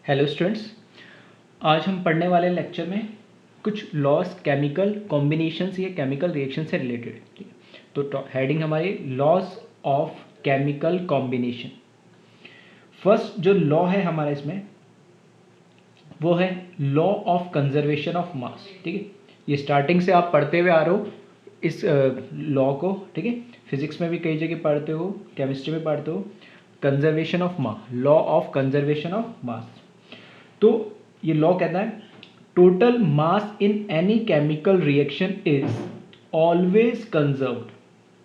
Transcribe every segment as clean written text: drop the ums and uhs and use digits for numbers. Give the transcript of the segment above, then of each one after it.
Hello students, आज हम पढ़ने वाले लेक्चर में कुछ लॉस केमिकल कॉम्बिनेशंस या केमिकल रिएक्शन से रिलेटेड। ठीक है, तो हेडिंग हमारी loss of chemical combination. First जो लॉ है हमारा इसमें वो है लॉ ऑफ कंजर्वेशन ऑफ मास। ठीक है, ये स्टार्टिंग से आप पढ़ते हुए आ रहे हो इस लॉ को। ठीक है, फिजिक्स में भी कई जगह पढ़ते हो, केमिस्ट्री में पढ़ते हो। Conservation of mass, law of conservation of मास। तो ये लॉ कहता है total mass in any chemical reaction is always conserved,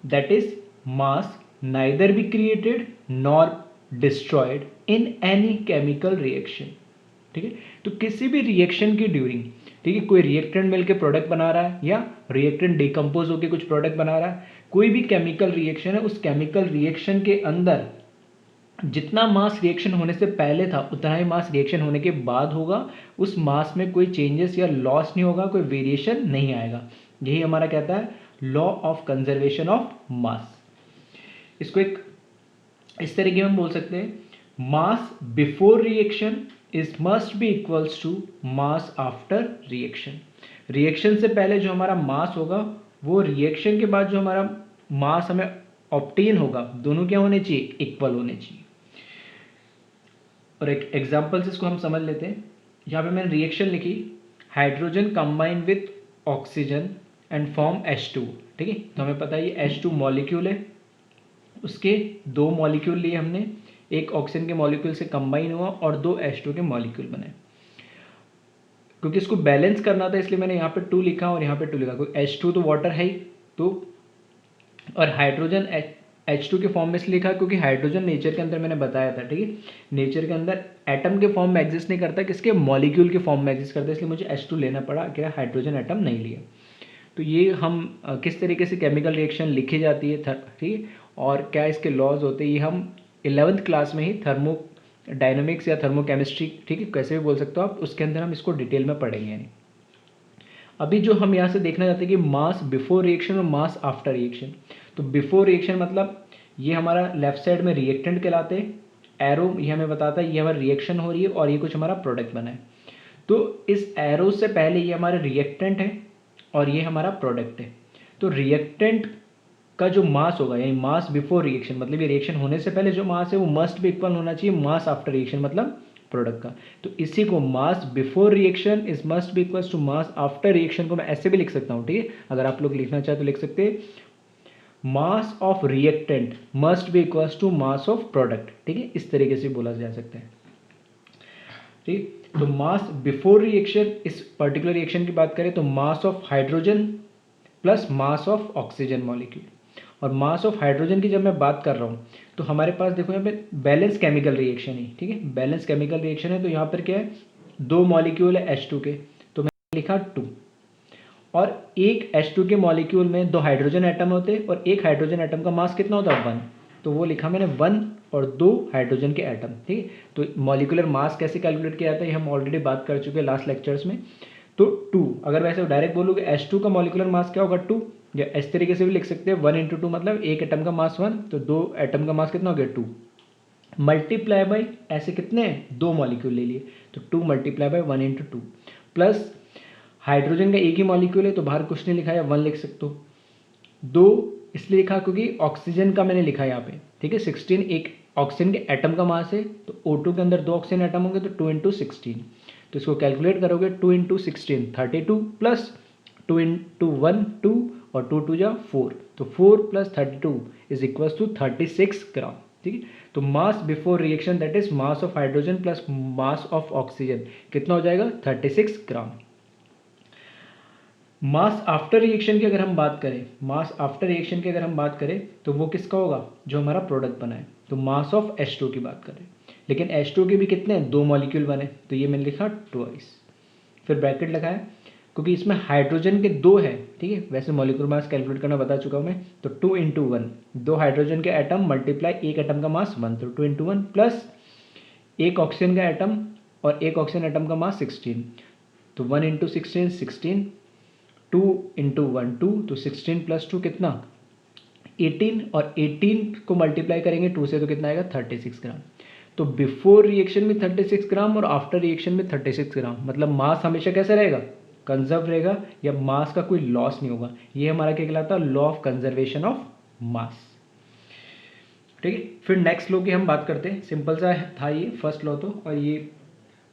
that is mass neither be created nor destroyed in any chemical reaction. ठीक है, तो किसी भी रिएक्शन की ड्यूरिंग, ठीक है, कोई रिएक्टेंट मिलकर प्रोडक्ट बना रहा है या रिएक्टेंट डिकम्पोज होकर कुछ प्रोडक्ट बना रहा है, कोई भी केमिकल रिएक्शन है, उस केमिकल रिएक्शन के अंदर जितना मास रिएक्शन होने से पहले था उतना ही मास रिएक्शन होने के बाद होगा। उस मास में कोई चेंजेस या लॉस नहीं होगा, कोई वेरिएशन नहीं आएगा। यही हमारा कहता है law of conservation of mass. इसको एक इस तरीके में बोल सकते हैं, mass before reaction is must be equals to mass after reaction. Reaction से पहले जो हमारा मास होगा वो रिएक्शन के बाद जो हमारा मास हमें ऑब्टेन होगा, दोनों क्या होने चाहिए, इक्वल होने चाहिए। और एक एग्जाम्पल से इसको हम समझ लेते हैं। यहाँ पे मैंने रिएक्शन लिखी, hydrogen combine with oxygen and form H2। ठीक है, तो हमें पता है ये H2 मॉलिक्यूल है, उसके दो मॉलिक्यूल लिए हमने, एक ऑक्सीजन के मॉलिक्यूल से कंबाइन हुआ और दो H2 के मॉलिक्यूल बने। क्योंकि इसको बैलेंस करना था इसलिए मैंने यहाँ पे 2 लिखा और यहाँ पे 2 लिखा, क्योंकि H2 तो वाटर है ही, तो और हाइड्रोजन H2 के फॉर्म में इसलिए लिखा क्योंकि हाइड्रोजन नेचर के अंदर मैंने बताया था, ठीक है, नेचर के अंदर एटम के फॉर्म में एग्जिस्ट नहीं करता, किसके, मॉलिक्यूल के फॉर्म में एग्जिस्ट करता है, इसलिए मुझे H2 लेना पड़ा, क्या हाइड्रोजन एटम नहीं लिया। तो ये हम किस तरीके से केमिकल रिएक्शन लिखी जाती है, ठीक है, और क्या इसके लॉज होते हैं, ये हम 11th क्लास में ही थर्मो डायनेमिक्स या थर्मोकेमिस्ट्री, ठीक है, कैसे भी बोल सकते हो आप, उसके अंदर हम इसको डिटेल में पढ़ेंगे। यानी अभी जो हम यहाँ से देखना चाहते हैं कि मास बिफोर रिएक्शन और मास आफ्टर रिएक्शन। तो बिफोर रिएक्शन मतलब ये हमारा लेफ्ट साइड में रिएक्टेंट कहलाते हैं, एरो ये हमें बताता है ये हमारी रिएक्शन हो रही है और ये कुछ हमारा प्रोडक्ट बना है। तो इस एरो से पहले ये हमारा रिएक्टेंट है और ये हमारा प्रोडक्ट है। तो रिएक्टेंट का जो मास होगा, यानी मास बिफोर रिएक्शन मतलब ये रिएक्शन होने से पहले जो मास है वो मस्ट भी इक्वल होना चाहिए मास आफ्टर रिएक्शन मतलब प्रोडक्ट का। तो इसी को mass before reaction is must be equal to mass after reaction को मैं ऐसे भी लिख सकता हूँ। ठीक है, अगर आप लोग लिखना चाहे तो लिख सकते हैं, mass of reactant must be equal to mass of product. ठीक है, इस तरीके से बोला जा सकता है। ठीक, तो मास बिफोर रिएक्शन, इस पर्टिकुलर रिएक्शन की बात करें तो मास of hydrogen plus mass of oxygen molecule. और मास ऑफ हाइड्रोजन की जब मैं बात कर रहा हूँ तो हमारे पास देखो यहाँ पे बैलेंस केमिकल रिएक्शन है। ठीक है, बैलेंस केमिकल रिएक्शन है, तो यहाँ पर क्या है, दो मॉलिक्यूल है H2 के, तो मैंने लिखा 2, और एक H2 के मॉलिक्यूल में दो हाइड्रोजन एटम होते हैं और एक हाइड्रोजन एटम का मास कितना होता है, 1, तो वो लिखा मैंने 1 और 2 हाइड्रोजन के एटम। ठीक है, तो मॉलिकुलर मास कैसे कैलकुलेट किया जाता है हम ऑलरेडी बात कर चुके हैं लास्ट लेक्चर्स में। तो 2, अगर वैसे डायरेक्ट बोलोगे H2 का मॉलिकुलर मास क्या होगा, 2, या इस तरीके से भी लिख सकते हैं 1 इंटू 2 मतलब एक एटम का मास 1, तो दो एटम का मास कितना हो गया, 2, मल्टीप्लाई बाई ऐसे कितने हैं, दो मॉलिक्यूल ले लिए, तो 2 multiply by 1 into 2, plus hydrogen का एक ही मॉलिक्यूल है तो बाहर कुछ नहीं लिखा है, 1 लिख सकते हो। 2 इसलिए लिखा क्योंकि ऑक्सीजन का मैंने लिखा है यहाँ पे। ठीक है, 16 एक ऑक्सीजन के एटम का मास है, तो O2 के अंदर दो ऑक्सीजन एटम होंगे तो 2 इंटू 16, तो इसको कैलकुलेट करोगे 2 इंटू 16 32 प्लस 2 इंटू 1 2 और 2 2 जा 4, तो 4 plus 32 is equal to 36 gram. ठीक है, तो mass before reaction that is mass of hydrogen plus mass of oxygen कितना हो जाएगा, 36 ग्राम। मास आफ्टर रिएक्शन की अगर हम बात करें, मास आफ्टर रिएक्शन की अगर हम बात करें तो वो किसका होगा, जो हमारा प्रोडक्ट बना है, तो मास ऑफ H2 की बात करें, लेकिन H2 के भी कितने हैं, दो मॉलिक्यूल बने, तो ये मैंने लिखा ट्वाइस, फिर ब्रैकेट लगाया क्योंकि इसमें हाइड्रोजन के दो है। ठीक है, वैसे मॉलिक्यूलर मास कैलकुलेट करना बता चुका हूँ मैं, तो 2 इंटू 1 दो हाइड्रोजन के एटम मल्टीप्लाई एक एटम का मास 1, तो 2 इंटू 1 प्लस एक ऑक्सीजन का एटम और एक ऑक्सीजन एटम का मास 16, तो 1 इंटू 16 16, 2 इंटू 1 2, तो 16 प्लस 2 कितना 18, और 18 को मल्टीप्लाई करेंगे 2 से तो कितना आएगा 36 ग्राम। तो बिफोर रिएक्शन में 36 ग्राम और आफ्टर रिएक्शन में 36 ग्राम, मतलब मास हमेशा कैसा रहेगा, कंजर्व रहेगा, या मास का कोई लॉस नहीं होगा। ये हमारा क्या कहलाता है, लॉ ऑफ कंजर्वेशन ऑफ मास। ठीक है, फिर नेक्स्ट लॉ की हम बात करते हैं। सिंपल सा था ये फर्स्ट लॉ तो, और ये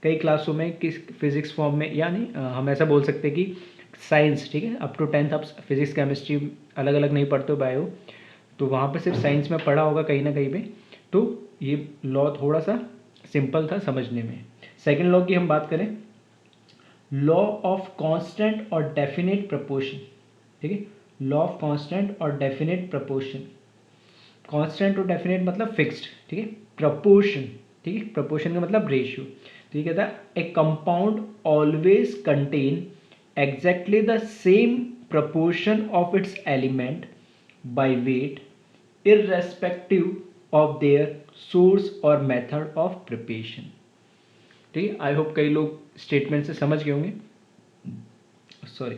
कई क्लासों में किस फिजिक्स फॉर्म में, यानी हम ऐसा बोल सकते हैं कि साइंस, ठीक है, अप टू 10th आप फिजिक्स केमिस्ट्री अलग अलग नहीं पढ़ते हो बायो, तो वहाँ पे सिर्फ साइंस में पढ़ा होगा कहीं ना कहीं पे, तो ये लॉ थोड़ा सा सिंपल था समझने में। सेकेंड लॉ की हम बात करें, लॉ ऑफ कांस्टेंट और डेफिनेट प्रपोर्शन। ठीक है, लॉ ऑफ कांस्टेंट और डेफिनेट प्रपोर्शन। कांस्टेंट और डेफिनेट मतलब फिक्स्ड, ठीक है, प्रपोर्शन, ठीक है, प्रपोर्शन का मतलब रेशियो। तो ये कहता है ए compound always contain exactly the same proportion of its element by weight irrespective of their source और मेथड ऑफ प्रिपरेशन। ठीक है, आई होप कई लोग स्टेटमेंट से समझ गए होंगे। सॉरी,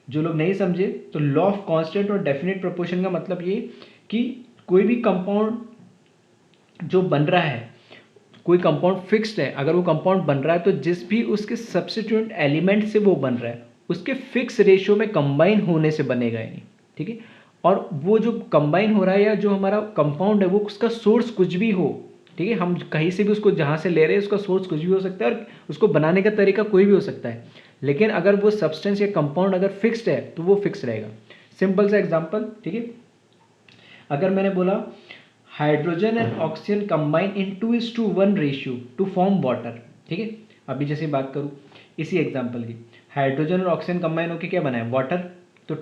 जो लोग नहीं समझे, तो लॉ ऑफ कांस्टेंट और डेफिनेट प्रोपोर्शन का मतलब ये कि कोई भी कंपाउंड जो बन रहा है, कोई कंपाउंड फिक्स्ड है, अगर वो कंपाउंड बन रहा है तो जिस भी उसके सब्स्टिट्यूएंट एलिमेंट से वो बन रहा है उसके फिक्स रेशियो में कंबाइन होने से बनेगा ही नहीं। ठीक है, और वो जो कंबाइन हो रहा है या जो हमारा कंपाउंड है वो उसका सोर्स कुछ भी हो, ठीक है, हम कहीं से भी उसको जहाँ से ले रहे हैं उसका सोर्स कुछ भी हो सकता है और उसको बनाने का तरीका कोई भी हो सकता है, लेकिन अगर वो सब्सटेंस या कंपाउंड अगर फिक्स्ड है तो वो फिक्स रहेगा। सिंपल सा एग्जांपल, ठीक है, अगर मैंने बोला hydrogen and oxygen combine in 2:1 ratio two form water, ठीक है, अभी जैसे बात करूँ इसी एग्जाम्पल की, हाइड्रोजन और ऑक्सीजन कंबाइन होकर क्या बना है, वाटर। तो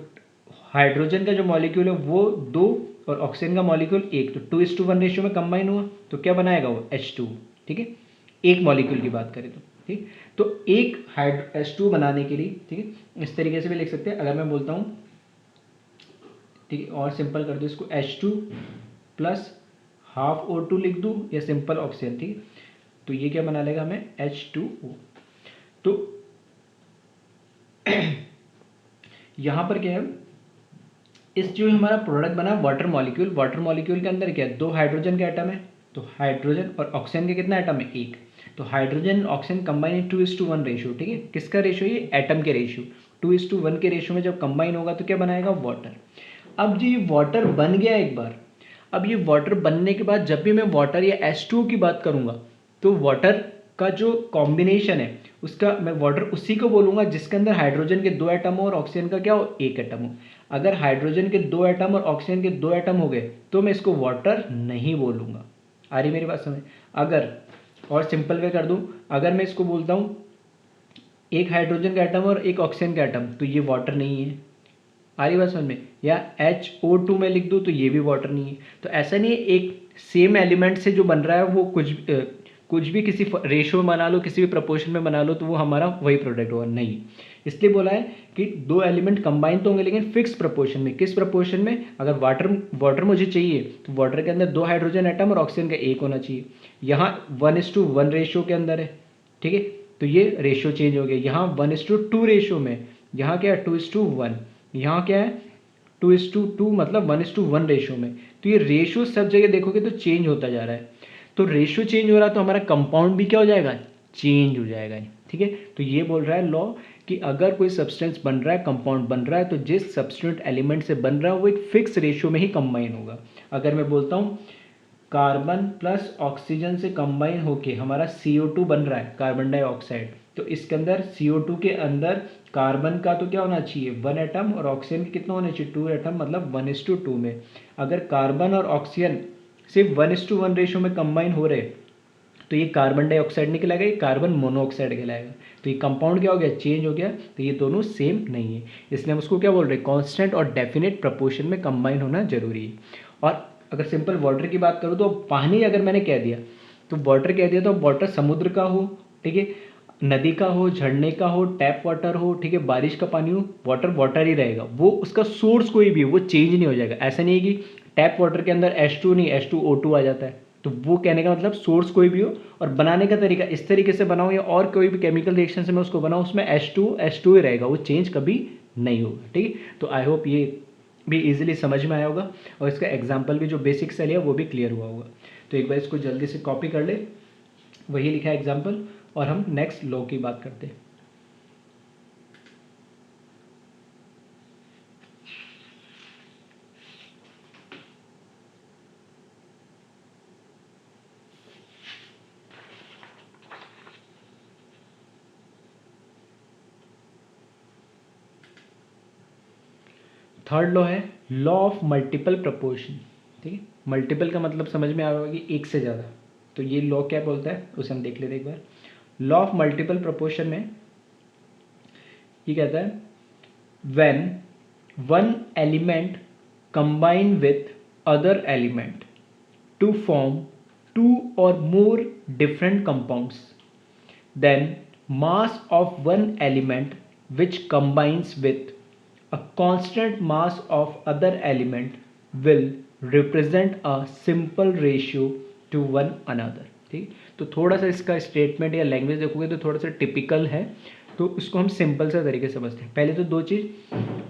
हाइड्रोजन का जो मॉलिक्यूल है वो 2 और ऑक्सीजन का मॉलिक्यूल 1, तो 2:1 रेशियो में कंबाइन हुआ तो क्या बनाएगा वो H2, ठीक है, एक मॉलिक्यूल की बात करें तो, ठीक, तो एक H2 बनाने के लिए, ठीक है, इस तरीके से भी लिख सकते हैं। अगर मैं बोलता हूँ, ठीक है, और सिंपल कर दो इसको, H2 प्लस हाफ O2 लिख दूँ या सिंपल ऑक्सीजन, ठीक है, तो ये क्या बना लेगा हमें H2O। तो यहाँ पर क्या है, इस जो हमारा प्रोडक्ट बना वाटर मॉलिक्यूल, वाटर मॉलिक्यूल के अंदर क्या है, 2 हाइड्रोजन के एटम है, तो हाइड्रोजन और ऑक्सीजन के कितना एटम है, 1, तो हाइड्रोजन और ऑक्सीजन कंबाइन इन 2:1 रेशियो, ठीक है, किसका रेशियो, ये एटम के रेशियो, 2:1 के रेशियो में जब कंबाइन होगा तो क्या बनाएगा, वाटर। अब जो ये वाटर बन गया एक बार, अब ये वाटर बनने के बाद जब भी मैं वाटर या H2 की बात करूँगा तो वाटर का जो कॉम्बिनेशन है उसका मैं वाटर उसी को बोलूँगा जिसके अंदर हाइड्रोजन के 2 एटम हो और ऑक्सीजन का क्या हो, 1 एटम हो। अगर हाइड्रोजन के 2 एटम और ऑक्सीजन के 2 एटम हो गए तो मैं इसको वाटर नहीं बोलूँगा। आ रही मेरी बात समझ? अगर और सिंपल वे कर दूँ, अगर मैं इसको बोलता हूँ एक हाइड्रोजन का एटम और एक ऑक्सीजन का एटम, तो ये वाटर नहीं है। आ रही बात समझ में? या HO2 में लिख दूँ तो ये भी वाटर नहीं है। तो ऐसा नहीं है एक सेम एलिमेंट से जो बन रहा है वो कुछ भी किसी रेशियो में बना लो, किसी भी प्रपोर्शन में बना लो तो वो हमारा वही प्रोडक्ट होगा, नहीं। इसलिए बोला है कि 2 एलिमेंट कंबाइन तो होंगे लेकिन फिक्स प्रपोर्शन में। किस प्रपोर्शन में? अगर वाटर मुझे चाहिए तो वाटर के अंदर 2 हाइड्रोजन एटम और ऑक्सीजन का 1 होना चाहिए। यहाँ 1:1 रेशियो के अंदर है, ठीक है, तो ये रेशियो चेंज हो गया। यहाँ 1:2 रेशियो में, यहाँ क्या है 2:1, यहाँ क्या है 2:2, मतलब 1:1 रेशियो में। तो ये रेशियो सब जगह देखोगे तो चेंज होता जा रहा है। तो रेशियो चेंज हो रहा है तो हमारा कंपाउंड भी क्या हो जाएगा, चेंज हो जाएगा, ठीक है। तो ये बोल रहा है लॉ कि अगर कोई सब्सटेंस बन रहा है, कंपाउंड बन रहा है, तो जिस सब्सटेंट एलिमेंट से बन रहा है वो एक फिक्स रेशियो में ही कंबाइन होगा। अगर मैं बोलता हूँ कार्बन प्लस ऑक्सीजन से कंबाइन होके हमारा CO2 बन रहा है, कार्बन डाइऑक्साइड, तो इसके अंदर CO2 के अंदर कार्बन का तो क्या होना चाहिए 1 एटम और ऑक्सीजन के कितना होना चाहिए 2 एटम, मतलब 1:2 में। अगर कार्बन और ऑक्सीजन सिर्फ 1:1 रेशियो में कंबाइन हो रहे तो ये कार्बन डाइऑक्साइड निकलेगा, ये कार्बन मोनोऑक्साइड कहलाएगा। तो ये कंपाउंड क्या हो गया, चेंज हो गया। तो ये दोनों सेम नहीं है, इसलिए हम उसको क्या बोल रहे हैं, कांस्टेंट और डेफिनेट प्रपोर्शन में कंबाइन होना जरूरी है। और अगर सिंपल वाटर की बात करूँ तो पानी अगर मैंने कह दिया तो वाटर कह दिया तो वाटर समुद्र का हो, ठीक है, नदी का हो, झरने का हो, टैप वाटर हो, ठीक है, बारिश का पानी हो, वाटर वाटर ही रहेगा। वो उसका सोर्स कोई भी हो वो चेंज नहीं हो जाएगा। ऐसा नहीं है कि टैप वाटर के अंदर H2 नहीं H2O2 आ जाता है। तो वो कहने का मतलब सोर्स कोई भी हो और बनाने का तरीका इस तरीके से बनाओ या और कोई भी केमिकल रिएक्शन से मैं उसको बनाऊँ उसमें H2 ही रहेगा, वो चेंज कभी नहीं होगा, ठीक है। तो आई होप ये भी इजीली समझ में आया होगा और इसका एग्जाम्पल भी जो बेसिक से लिया वो भी क्लियर हुआ होगा। तो एक बार इसको जल्दी से कॉपी कर ले, वही लिखा है एग्जाम्पल, और हम नेक्स्ट लॉ की बात करते हैं। थर्ड लॉ है लॉ ऑफ मल्टीपल प्रपोर्शन। ठीक है, मल्टीपल का मतलब समझ में आ रहा होगा कि एक से ज़्यादा। तो ये लॉ क्या बोलता है उसे हम देख लेते हैं एक बार। लॉ ऑफ मल्टीपल प्रपोर्शन में ये कहता है when one element combine with other element to form two or more different compounds, then mass of one element which combines with a constant mass of other element will represent a simple ratio to one another। ठीक, तो थोड़ा सा इसका statement या language देखोगे तो थोड़ा सा टिपिकल है, तो इसको हम सिंपल सा तरीके से समझते हैं। पहले तो दो चीज़,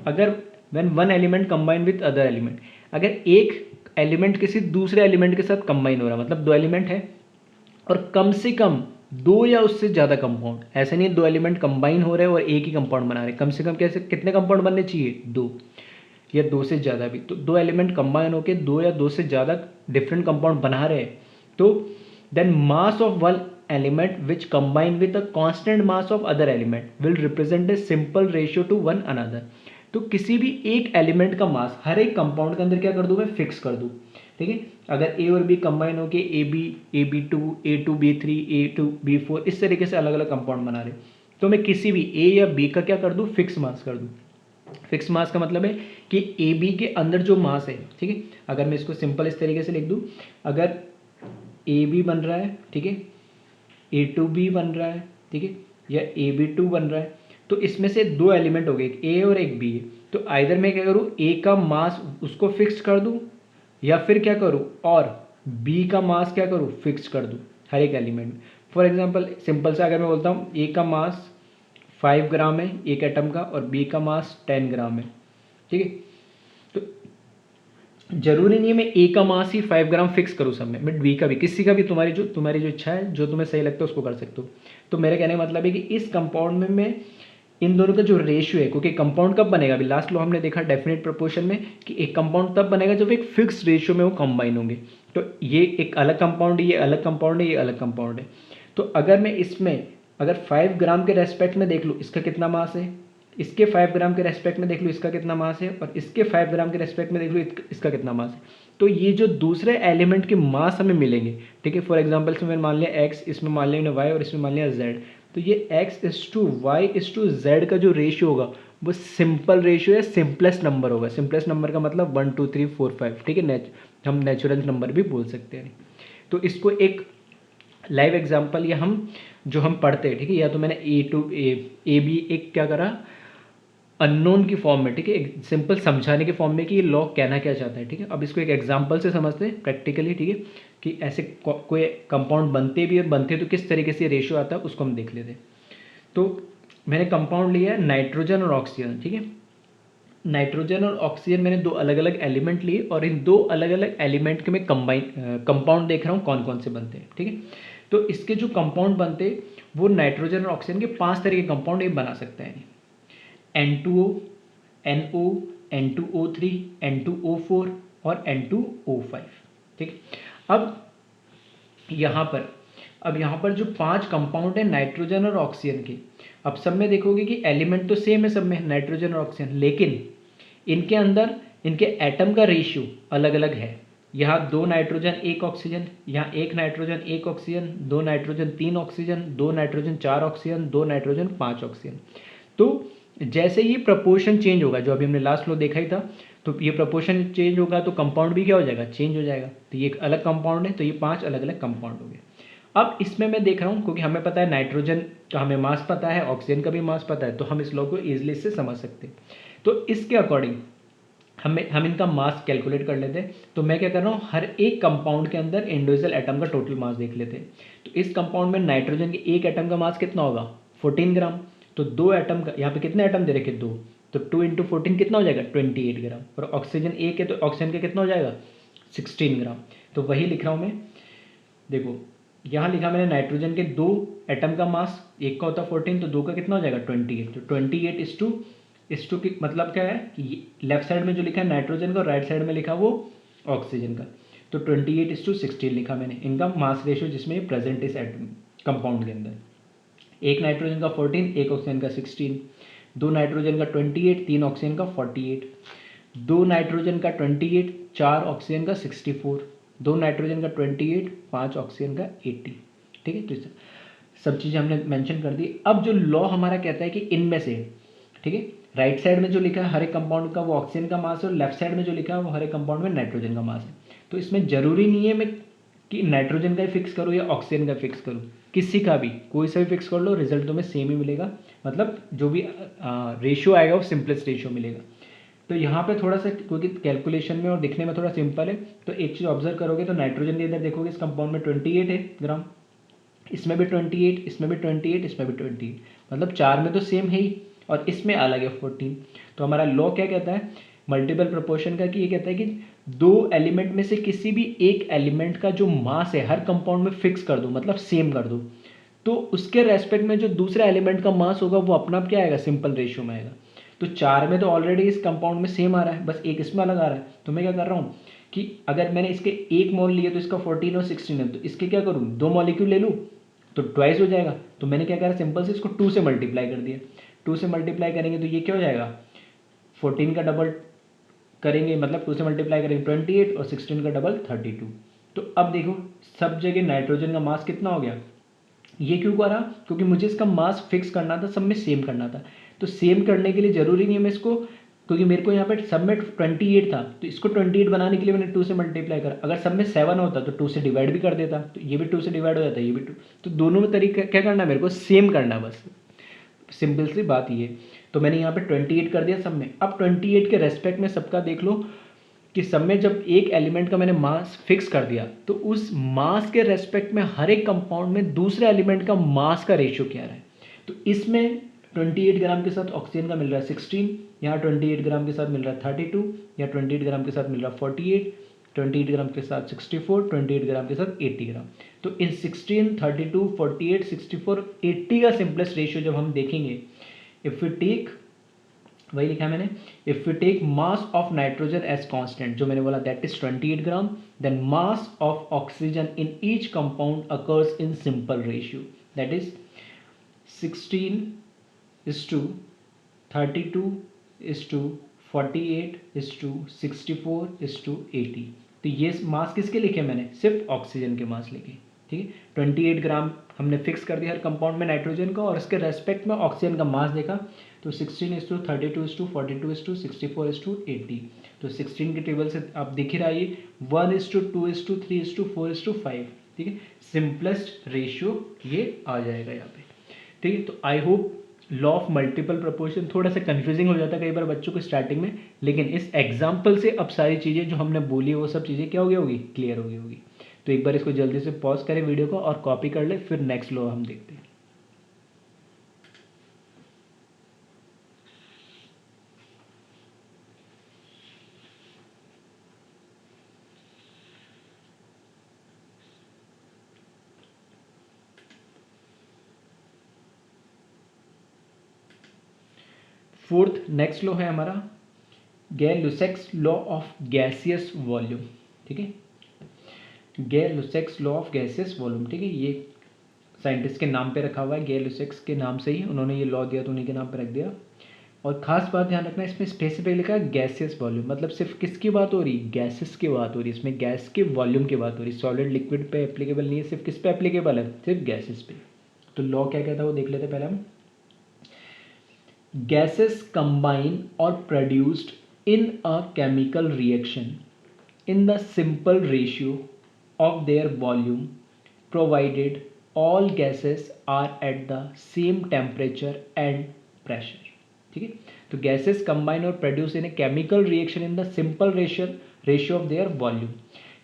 अगर when one element combine with other element, अगर एक एलिमेंट किसी दूसरे एलिमेंट के साथ कंबाइन हो रहा है, मतलब दो एलिमेंट है और कम से कम दो या उससे ज़्यादा कंपाउंड, ऐसा नहीं दो एलिमेंट कंबाइन हो रहे हैं और एक ही कंपाउंड बना रहे हैं, कम से कम कैसे कितने कंपाउंड बनने चाहिए, दो या दो से ज़्यादा भी। तो दो एलिमेंट कंबाइन होकर दो या दो से ज़्यादा डिफरेंट कंपाउंड बना रहे हैं, तो then mass of one element which combine with a constant mass of other element will represent a simple ratio to one another. तो किसी भी एक एलिमेंट का मास हर एक कंपाउंड के अंदर क्या कर दूँ मैं, फिक्स कर दूँ। ठीक है, अगर ए और बी कंबाइन होके AB2 A2B3 A2B4 इस तरीके से अलग अलग कंपाउंड बना रहे, तो मैं किसी भी ए या बी का क्या कर दूँ, फिक्स मास कर दूँ। फिक्स मास का मतलब है कि ए बी के अंदर जो मास है, ठीक है, अगर मैं इसको सिंपल इस तरीके से लिख दूँ, अगर ए बी बन रहा है, ठीक है, A2B बन रहा है, ठीक है, या AB2 बन रहा है, तो इसमें से दो एलिमेंट हो गए, एक ए और एक बी है। तो आइदर मैं क्या करूँ, ए का मास उसको फिक्स कर दूँ, या फिर क्या करूँ और बी का मास क्या करूँ, फिक्स कर दूँ हर एक एलिमेंट में। फॉर एग्जांपल सिंपल से अगर मैं बोलता हूँ ए का मास 5 ग्राम है एक एटम का और बी का मास 10 ग्राम है, ठीक है, तो जरूरी नहीं है मैं ए का मास ही 5 ग्राम फिक्स करूँ सब में, बट बी का भी, किसी का भी, तुम्हारी जो इच्छा है, जो तुम्हें सही लगता है उसको कर सकते हो। तो मेरे कहने का मतलब है कि इस कंपाउंड में मैं इन दोनों का जो रेशियो है, क्योंकि कंपाउंड कब बनेगा, अभी लास्ट लो हमने देखा डेफिनेट प्रोपोर्शन में कि एक कंपाउंड तब बनेगा जब एक फिक्स रेशियो में वो कंबाइन होंगे। तो ये एक अलग कंपाउंड है, ये अलग कंपाउंड है, ये अलग कंपाउंड है। तो अगर मैं इसमें अगर 5 ग्राम के रेस्पेक्ट में देख लूँ इसका कितना मास है, इसके 5 ग्राम के रेस्पेक्ट में देख लूँ इसका कितना मास है, और इसके 5 ग्राम के रेस्पेक्ट में देख लूँ इसका कितना मास है, तो ये जो दूसरे एलिमेंट के मास हमें मिलेंगे, ठीक है, फॉर एग्जांपल से मैंने मान लिया x, इसमें मान लिया y और इसमें मान लिया z, तो ये x:y:z का जो रेशियो होगा वो सिंपल रेशियो है, सिंपलेस्ट नंबर होगा। सिंपलेस्ट नंबर का मतलब 1 2 3 4 5, ठीक है, हम नेचुरल नंबर भी बोल सकते हैं। तो इसको एक लाइव एग्जांपल या हम जो हम पढ़ते हैं, ठीक है, या तो मैंने ए बी एक क्या करा अननोन की फॉर्म में, ठीक है, एक सिंपल समझाने के फॉर्म में कि ये लॉ कहना क्या चाहता है, ठीक है। अब इसको एक एग्जांपल से समझते हैं प्रैक्टिकली, ठीक है, कि ऐसे कोई कंपाउंड बनते भी और बनते तो किस तरीके से रेशियो आता है उसको हम देख लेते हैं। तो मैंने कंपाउंड लिया है नाइट्रोजन और ऑक्सीजन, ठीक है, नाइट्रोजन और ऑक्सीजन मैंने दो अलग अलग एलिमेंट लिए और इन दो अलग अलग एलिमेंट के मैं कंपाउंड देख रहा हूँ कौन कौन से बनते हैं, ठीक है। तो इसके जो कंपाउंड बनते हैं वो नाइट्रोजन और ऑक्सीजन के 5 तरह के कंपाउंड ये बना सकते हैं, N2O, NO, N2O3, N2O4 और N2O5, ठीक। अब यहाँ पर जो 5 कंपाउंड है नाइट्रोजन और ऑक्सीजन के, अब सब में देखोगे कि एलिमेंट तो सेम है सब में, नाइट्रोजन और ऑक्सीजन, लेकिन इनके अंदर इनके एटम का रेशियो अलग अलग है। यहाँ 2 नाइट्रोजन 1 ऑक्सीजन, यहाँ 1 nitrogen 1 oxygen, 2 nitrogen 3 oxygen, 2 nitrogen 4 oxygen, 2 nitrogen 5 oxygen. तो जैसे ये प्रपोर्शन चेंज होगा, जो अभी हमने लास्ट लो देखा ही था, तो ये प्रपोर्शन चेंज होगा तो कंपाउंड भी क्या हो जाएगा, चेंज हो जाएगा। तो ये एक अलग कंपाउंड है, तो ये 5 अलग अलग कंपाउंड हो गए। अब इसमें मैं देख रहा हूँ क्योंकि हमें पता है नाइट्रोजन का हमें मास पता है, ऑक्सीजन का भी मास पता है, तो हम इस लॉ को ईजिली से समझ सकते हैं। तो इसके अकॉर्डिंग हम इनका मास कैलकुलेट कर लेते हैं। तो मैं क्या कर रहा हूँ, हर एक कंपाउंड के अंदर इंडिविजुअल एटम का टोटल मास देख लेते हैं। तो इस कंपाउंड में नाइट्रोजन के एक एटम का मास कितना होगा, 14 ग्राम। तो 2 एटम का, यहाँ पे कितने एटम दे रखे, 2, तो 2 × 14 कितना हो जाएगा, 28 ग्राम। और ऑक्सीजन एक है तो ऑक्सीजन के कितना हो जाएगा, 16 ग्राम। तो वही लिख रहा हूँ मैं देखो यहाँ लिखा मैंने नाइट्रोजन के 2 एटम का मास, एक का होता है 14 तो 2 का कितना हो जाएगा 28, तो 28:2 की मतलब क्या है कि लेफ्ट साइड में जो लिखा है नाइट्रोजन का और राइट साइड में लिखा वो ऑक्सीजन का, तो 28:16 लिखा मैंने इनका मास रेशियो जिसमें ये प्रेजेंट इस एटम कंपाउंड के अंदर। एक नाइट्रोजन का 14, एक ऑक्सीजन का 16, दो नाइट्रोजन का 28, तीन ऑक्सीजन का 48, दो नाइट्रोजन का 28, चार ऑक्सीजन का 64, दो नाइट्रोजन का 28, पाँच ऑक्सीजन का 80। ठीक है, तो सब चीज़ें हमने मेंशन कर दी। अब जो लॉ हमारा कहता है कि इनमें से, ठीक है, राइट साइड में जो लिखा है हर एक कंपाउंड का वो ऑक्सीजन का मास है और लेफ्ट साइड में जो लिखा है वो हर एक कंपाउंड में नाइट्रोजन का मास है। तो इसमें ज़रूरी नहीं है मैं कि नाइट्रोजन का ही फिक्स करूँ या ऑक्सीजन का फिक्स करूँ, किसी का भी कोई सा भी फिक्स कर लो, रिजल्ट तुम्हें सेम ही मिलेगा, मतलब जो भी रेशियो आएगा वो सिंपलेस्ट रेशियो मिलेगा। तो यहाँ पे थोड़ा सा क्योंकि कैलकुलेशन में और दिखने में थोड़ा सिंपल है, तो एक चीज़ ऑब्जर्व करोगे तो नाइट्रोजन के अंदर देखोगे इस कंपाउंड में 28 है ग्राम, इसमें भी 28, इसमें भी 28, इसमें भी 28, मतलब चार में तो सेम है ही और इसमें अलग है 14। तो हमारा लॉ क्या कहता है मल्टीपल प्रोपोर्शन का, कि ये कहता है कि दो एलिमेंट में से किसी भी एक एलिमेंट का जो मास है हर कंपाउंड में फिक्स कर दो, मतलब सेम कर दो, तो उसके रेस्पेक्ट में जो दूसरा एलिमेंट का मास होगा वो अपना क्या आएगा, सिंपल रेशियो में आएगा। तो चार में तो ऑलरेडी इस कंपाउंड में सेम आ रहा है, बस एक इसमें अलग आ रहा है। तो मैं क्या कर रहा हूँ कि अगर मैंने इसके एक मोल लिए तो इसका 14 और 16 है, तो इसके क्या करूँ, दो मॉलिक्यूल ले लूँ तो ट्वाइस हो जाएगा। तो मैंने क्या करा, सिंपल से इसको 2 से मल्टीप्लाई कर दिया। 2 से मल्टीप्लाई करेंगे तो ये क्या हो जाएगा, 14 का डबल करेंगे, मतलब 2 से मल्टीप्लाई करेंगे 28 और 16 का डबल 32। तो अब देखो सब जगह नाइट्रोजन का मास कितना हो गया, ये क्यों करा, क्योंकि मुझे इसका मास फिक्स करना था, सब में सेम करना था। तो सेम करने के लिए ज़रूरी नहीं है मैं इसको, क्योंकि मेरे को यहाँ पे सब में 28 था तो इसको 28 बनाने के लिए मैंने 2 से मल्टीप्लाई करा। अगर सब में 7 होता तो 2 से डिवाइड भी कर देता, तो ये भी 2 से डिवाइड हो जाता, ये भी 2। तो दोनों में तरीका क्या करना है, मेरे को सेम करना, बस सिंपल सी बात ये। तो मैंने यहाँ पे 28 कर दिया सब में। अब 28 के रेस्पेक्ट में सबका देख लो कि सब में जब एक एलिमेंट का मैंने मास फिक्स कर दिया तो उस मास के रेस्पेक्ट में हर एक कंपाउंड में दूसरे एलिमेंट का मास का रेशियो क्या रहा है। तो इसमें 28 ग्राम के साथ ऑक्सीजन का मिल रहा है 16, यहाँ 28 ग्राम के साथ मिल रहा है 32, या 28 ग्राम के साथ मिल रहा है 48, 28 ग्राम के साथ 64, 28 ग्राम के साथ 80 ग्राम। तो इन 16, 32, 48, 64, 80 का सिंपलेस्ट रेशियो जब हम देखेंगे, इफ वी टेक, वही लिखा है मैंने, if we take mass of nitrogen as constant, जो मैंने बोला that is 28 gram, then mass of oxygen in each compound occurs in simple ratio, that is 16:32:48:64:80। तो ये मास किसके लिखे मैंने, सिर्फ ऑक्सीजन के मास लिखे। ठीक है, 28 ग्राम हमने फिक्स कर दिया हर कंपाउंड में नाइट्रोजन का और इसके रेस्पेक्ट में ऑक्सीजन का मास देखा, तो 16:32:48:64:80। तो 16 के टेबल से आप दिख ही रहा है 1:2:3:4:5। ठीक है, सिंपलेस्ट रेशियो ये आ जाएगा यहाँ पे। ठीक है, तो I hope law of multiple proportion थोड़ा सा कंफ्यूजिंग हो जाता है कई बार बच्चों को स्टार्टिंग में, लेकिन इस एग्जाम्पल से अब सारी चीज़ें जो हमने बोली वो सब चीज़ें क्या हो गई होगी, क्लियर हो गई होगी। तो एक बार इसको जल्दी से पॉज करें वीडियो को और कॉपी कर ले, फिर नेक्स्ट लॉ हम देखते हैं। फोर्थ नेक्स्ट लॉ है हमारा गैर-लुसैक्स लॉ ऑफ गैसियस वॉल्यूम। ठीक है, गैर-लुसैक्स लॉ ऑफ गैसियस वॉल्यूम। ठीक है, ये साइंटिस्ट के नाम पे रखा हुआ है, गैर-लुसैक्स के नाम से ही उन्होंने ये लॉ दिया तो उन्हीं के नाम पे रख दिया। और खास बात ध्यान रखना, इसमें स्पेसिफिक लिखा है गैसियस वॉल्यूम, मतलब सिर्फ किसकी बात हो रही, गैसेस की बात हो रही है, इसमें गैस के वॉल्यूम की बात हो रही है। सॉलिड लिक्विड पे एप्लीकेबल नहीं है, सिर्फ किस पे एप्लीकेबल है, सिर्फ गैसेस पे। तो लॉ क्या कहता है वो देख लेते पहले हम। Gases combine or produced in a chemical reaction in the simple ratio of their volume provided all gases are at the same temperature and pressure. ठीक है, तो gases combine और produce in a chemical reaction in the simple ratio of their volume।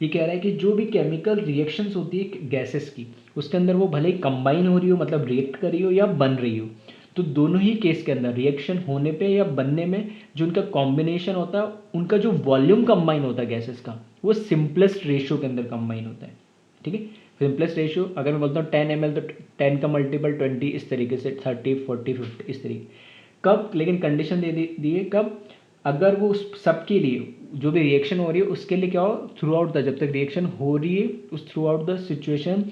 ये कह रहा है कि जो भी केमिकल रिएक्शंस होती है गैसेस की, उसके अंदर वो भले ही कंबाइन हो रही हो, मतलब रिएक्ट कर रही हो या बन रही हो, तो दोनों ही केस के अंदर रिएक्शन होने पे या बनने में जो उनका कॉम्बिनेशन होता है, उनका जो वॉल्यूम कंबाइन होता है गैसेस का, वो सिंपलेस्ट रेशियो के अंदर कंबाइन होता है। ठीक है, सिंपलेस्ट रेशियो अगर मैं बोलता हूँ 10 ml तो 10 का मल्टीपल 20, इस तरीके से 30, 40, 50 इस तरीके। कब, लेकिन कंडीशन दे दिए कब, अगर वो सबके लिए जो भी रिएक्शन हो रही है उसके लिए क्या हो, थ्रू आउट द, जब तक रिएक्शन हो रही है उस through out the situation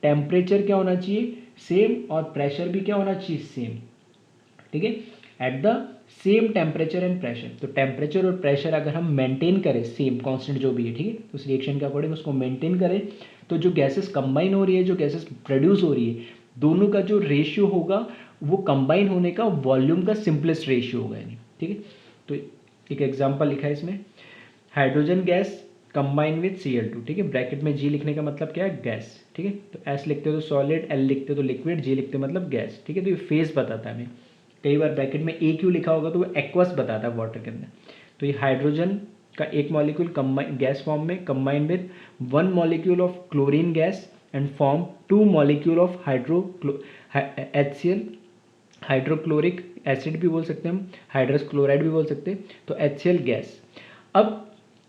temperature क्या होना चाहिए सेम, और प्रेशर भी क्या होना चाहिए सेम, ठीक है, at the same temperature and pressure. तो टेम्परेचर और प्रेशर अगर हम मेंटेन करें सेम कांस्टेंट जो भी है, ठीक है, तो उस रिएक्शन के अकॉर्डिंग उसको मेंटेन करें, तो जो गैसेस कंबाइन हो रही है, जो गैसेस प्रोड्यूस हो रही है, दोनों का जो रेशियो होगा वो कंबाइन होने का वॉल्यूम का सिंपलेस्ट रेशियो होगा यानी, ठीक है। तो एक एग्जांपल लिखा है इसमें, hydrogen gas combine with Cl2, ठीक है, ब्रैकेट में G लिखने का मतलब क्या है, गैस, ठीक है, तो S लिखते हो तो सॉलिड, L लिखते हो तो लिक्विड, G लिखते हो मतलब गैस, ठीक है। तो ये फेज बताता है हमें, कई बार ब्रैकेट में AQ लिखा होगा तो वो एक्वस बताता है वाटर के अंदर। तो ये हाइड्रोजन का एक मॉलिक्यूल कंबाइन गैस फॉर्म में combine with 1 molecule of chlorine gas and form 2 molecule of HCl, hydrochloric acid भी बोल सकते हैं हम, हाइड्रस क्लोराइड भी बोल सकते हैं, तो HCl गैस। अब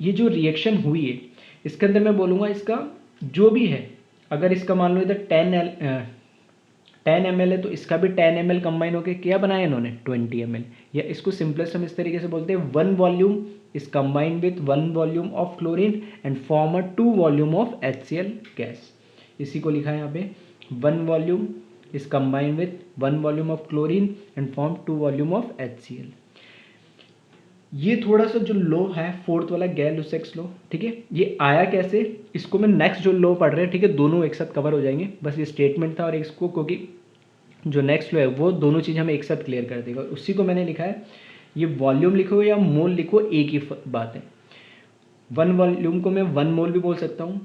ये जो रिएक्शन हुई है इसके अंदर मैं बोलूँगा इसका जो भी है, अगर इसका मान लो इधर 10 ml है तो इसका भी 10 ml कंबाइन होकर क्या बनाया इन्होंने 20 ml, या इसको सिंपलेस्ट हम इस तरीके से बोलते हैं 1 volume is combined with 1 volume of chlorine and form a 2 volume of HCl gas. इसी को लिखा है यहाँ पे 1 volume is combined with 1 volume of chlorine and form 2 volume of HCl। ये थोड़ा सा जो लॉ है फोर्थ वाला गैल-लुसैक्स लॉ, ठीक है, ये आया कैसे, इसको मैं नेक्स्ट जो लॉ पढ़ रहे हैं, ठीक है, दोनों एक साथ कवर हो जाएंगे, बस ये स्टेटमेंट था और इसको क्योंकि जो नेक्स्ट लॉ है वो दोनों चीज़ हमें एक साथ क्लियर कर देगा, उसी को मैंने लिखा है। ये वॉल्यूम लिखो या मोल लिखो एक ही बात है, 1 वॉल्यूम को मैं 1 मोल भी बोल सकता हूँ,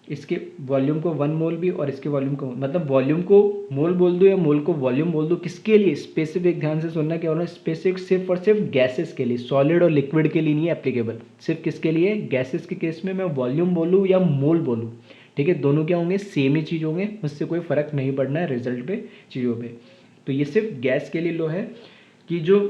इसके वॉल्यूम को 1 मोल भी, और इसके वॉल्यूम को, मतलब वॉल्यूम को मोल बोल दो या मोल को वॉल्यूम बोल दो, किसके लिए, स्पेसिफिक, ध्यान से सुनना क्या हो रहा है, स्पेसिफिक सिर्फ और सिर्फ गैसेस के लिए, सॉलिड और लिक्विड के लिए नहीं एप्लीकेबल, सिर्फ किसके लिए, गैसेस के केस में मैं वॉल्यूम बोलूँ या मोल बोलूँ, ठीक है, दोनों क्या होंगे, सेम ही चीज़ होंगे, उससे कोई फ़र्क नहीं पड़ना है रिजल्ट पे, चीज़ों पे। तो ये सिर्फ गैस के लिए लो है कि जो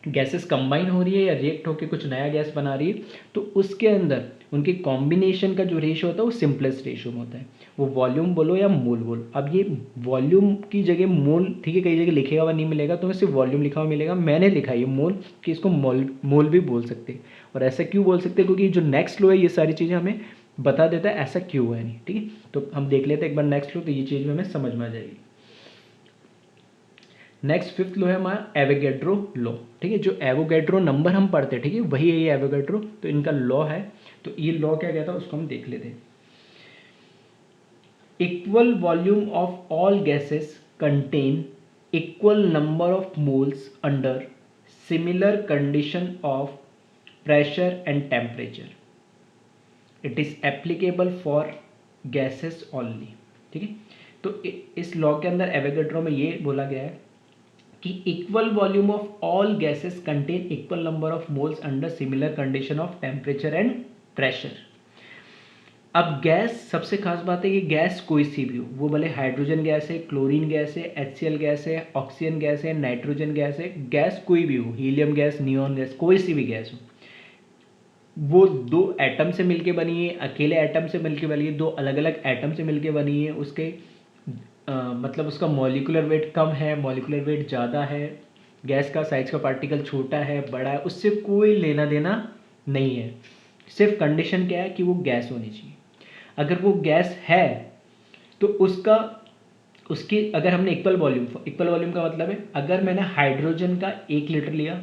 गैसेस कंबाइन हो रही है या रिएक्ट होकर कुछ नया गैस बना रही है, तो उसके अंदर उनके कॉम्बिनेशन का जो रेशियो होता है वो सिंपलेस्ट रेशियो में होता है, वो वॉल्यूम बोलो या मोल बोलो। अब ये वॉल्यूम की जगह मोल, ठीक है, कई जगह लिखेगा हुआ नहीं मिलेगा, तो सिर्फ वॉल्यूम लिखा हुआ मिलेगा, मैंने लिखा है ये मोल, कि इसको मोल भी बोल सकते हैं। और ऐसा क्यों बोल सकते हैं, क्योंकि जो नेक्स्ट लो है ये सारी चीज़ें हमें बता देता है ऐसा क्यों है नहीं, ठीक है। तो हम देख लेते हैं एक बार नेक्स्ट लो, तो ये चीज़ हमें समझ में आ जाएगी। नेक्स्ट फिफ्थ लो है हमारा एवोगैड्रो लॉ, ठीक है, जो एवोगैड्रो नंबर हम पढ़ते हैं, ठीक है, वही है ये एवोगैड्रो, तो इनका लॉ है। तो ये लॉ क्या कहता है उसको हम देख लेते हैं। Equal volume of all gases contain equal number of moles under similar condition of pressure and temperature, it is applicable for gases only, ठीक है। तो इस लॉ के अंदर एवोगैड्रो में ये बोला गया है कि equal volume of all gases contain equal number of moles under similar condition of temperature and pressure. अब गैस, सबसे खास बात है कि गैस कोई सी भी हो, वो भले हाइड्रोजन गैस है, क्लोरीन गैस है, HCl गैस है, ऑक्सीजन गैस है, नाइट्रोजन गैस है, गैस कोई भी हो, हीलियम गैस, नियॉन गैस, कोई सी भी गैस हो, वो दो एटम से मिलके बनी है, अकेले एटम से मिलके बनी है, दो अलग अलग एटम से मिलके बनी है, उसके मतलब उसका मॉलिकुलर वेट कम है, मॉलिकुलर वेट ज़्यादा है, गैस का साइज का पार्टिकल छोटा है, बड़ा है, उससे कोई लेना देना नहीं है। सिर्फ कंडीशन क्या है कि वो गैस होनी चाहिए। अगर वो गैस है तो उसकी अगर हमने इक्वल वॉल्यूम का मतलब है, अगर मैंने हाइड्रोजन का 1 लीटर लिया,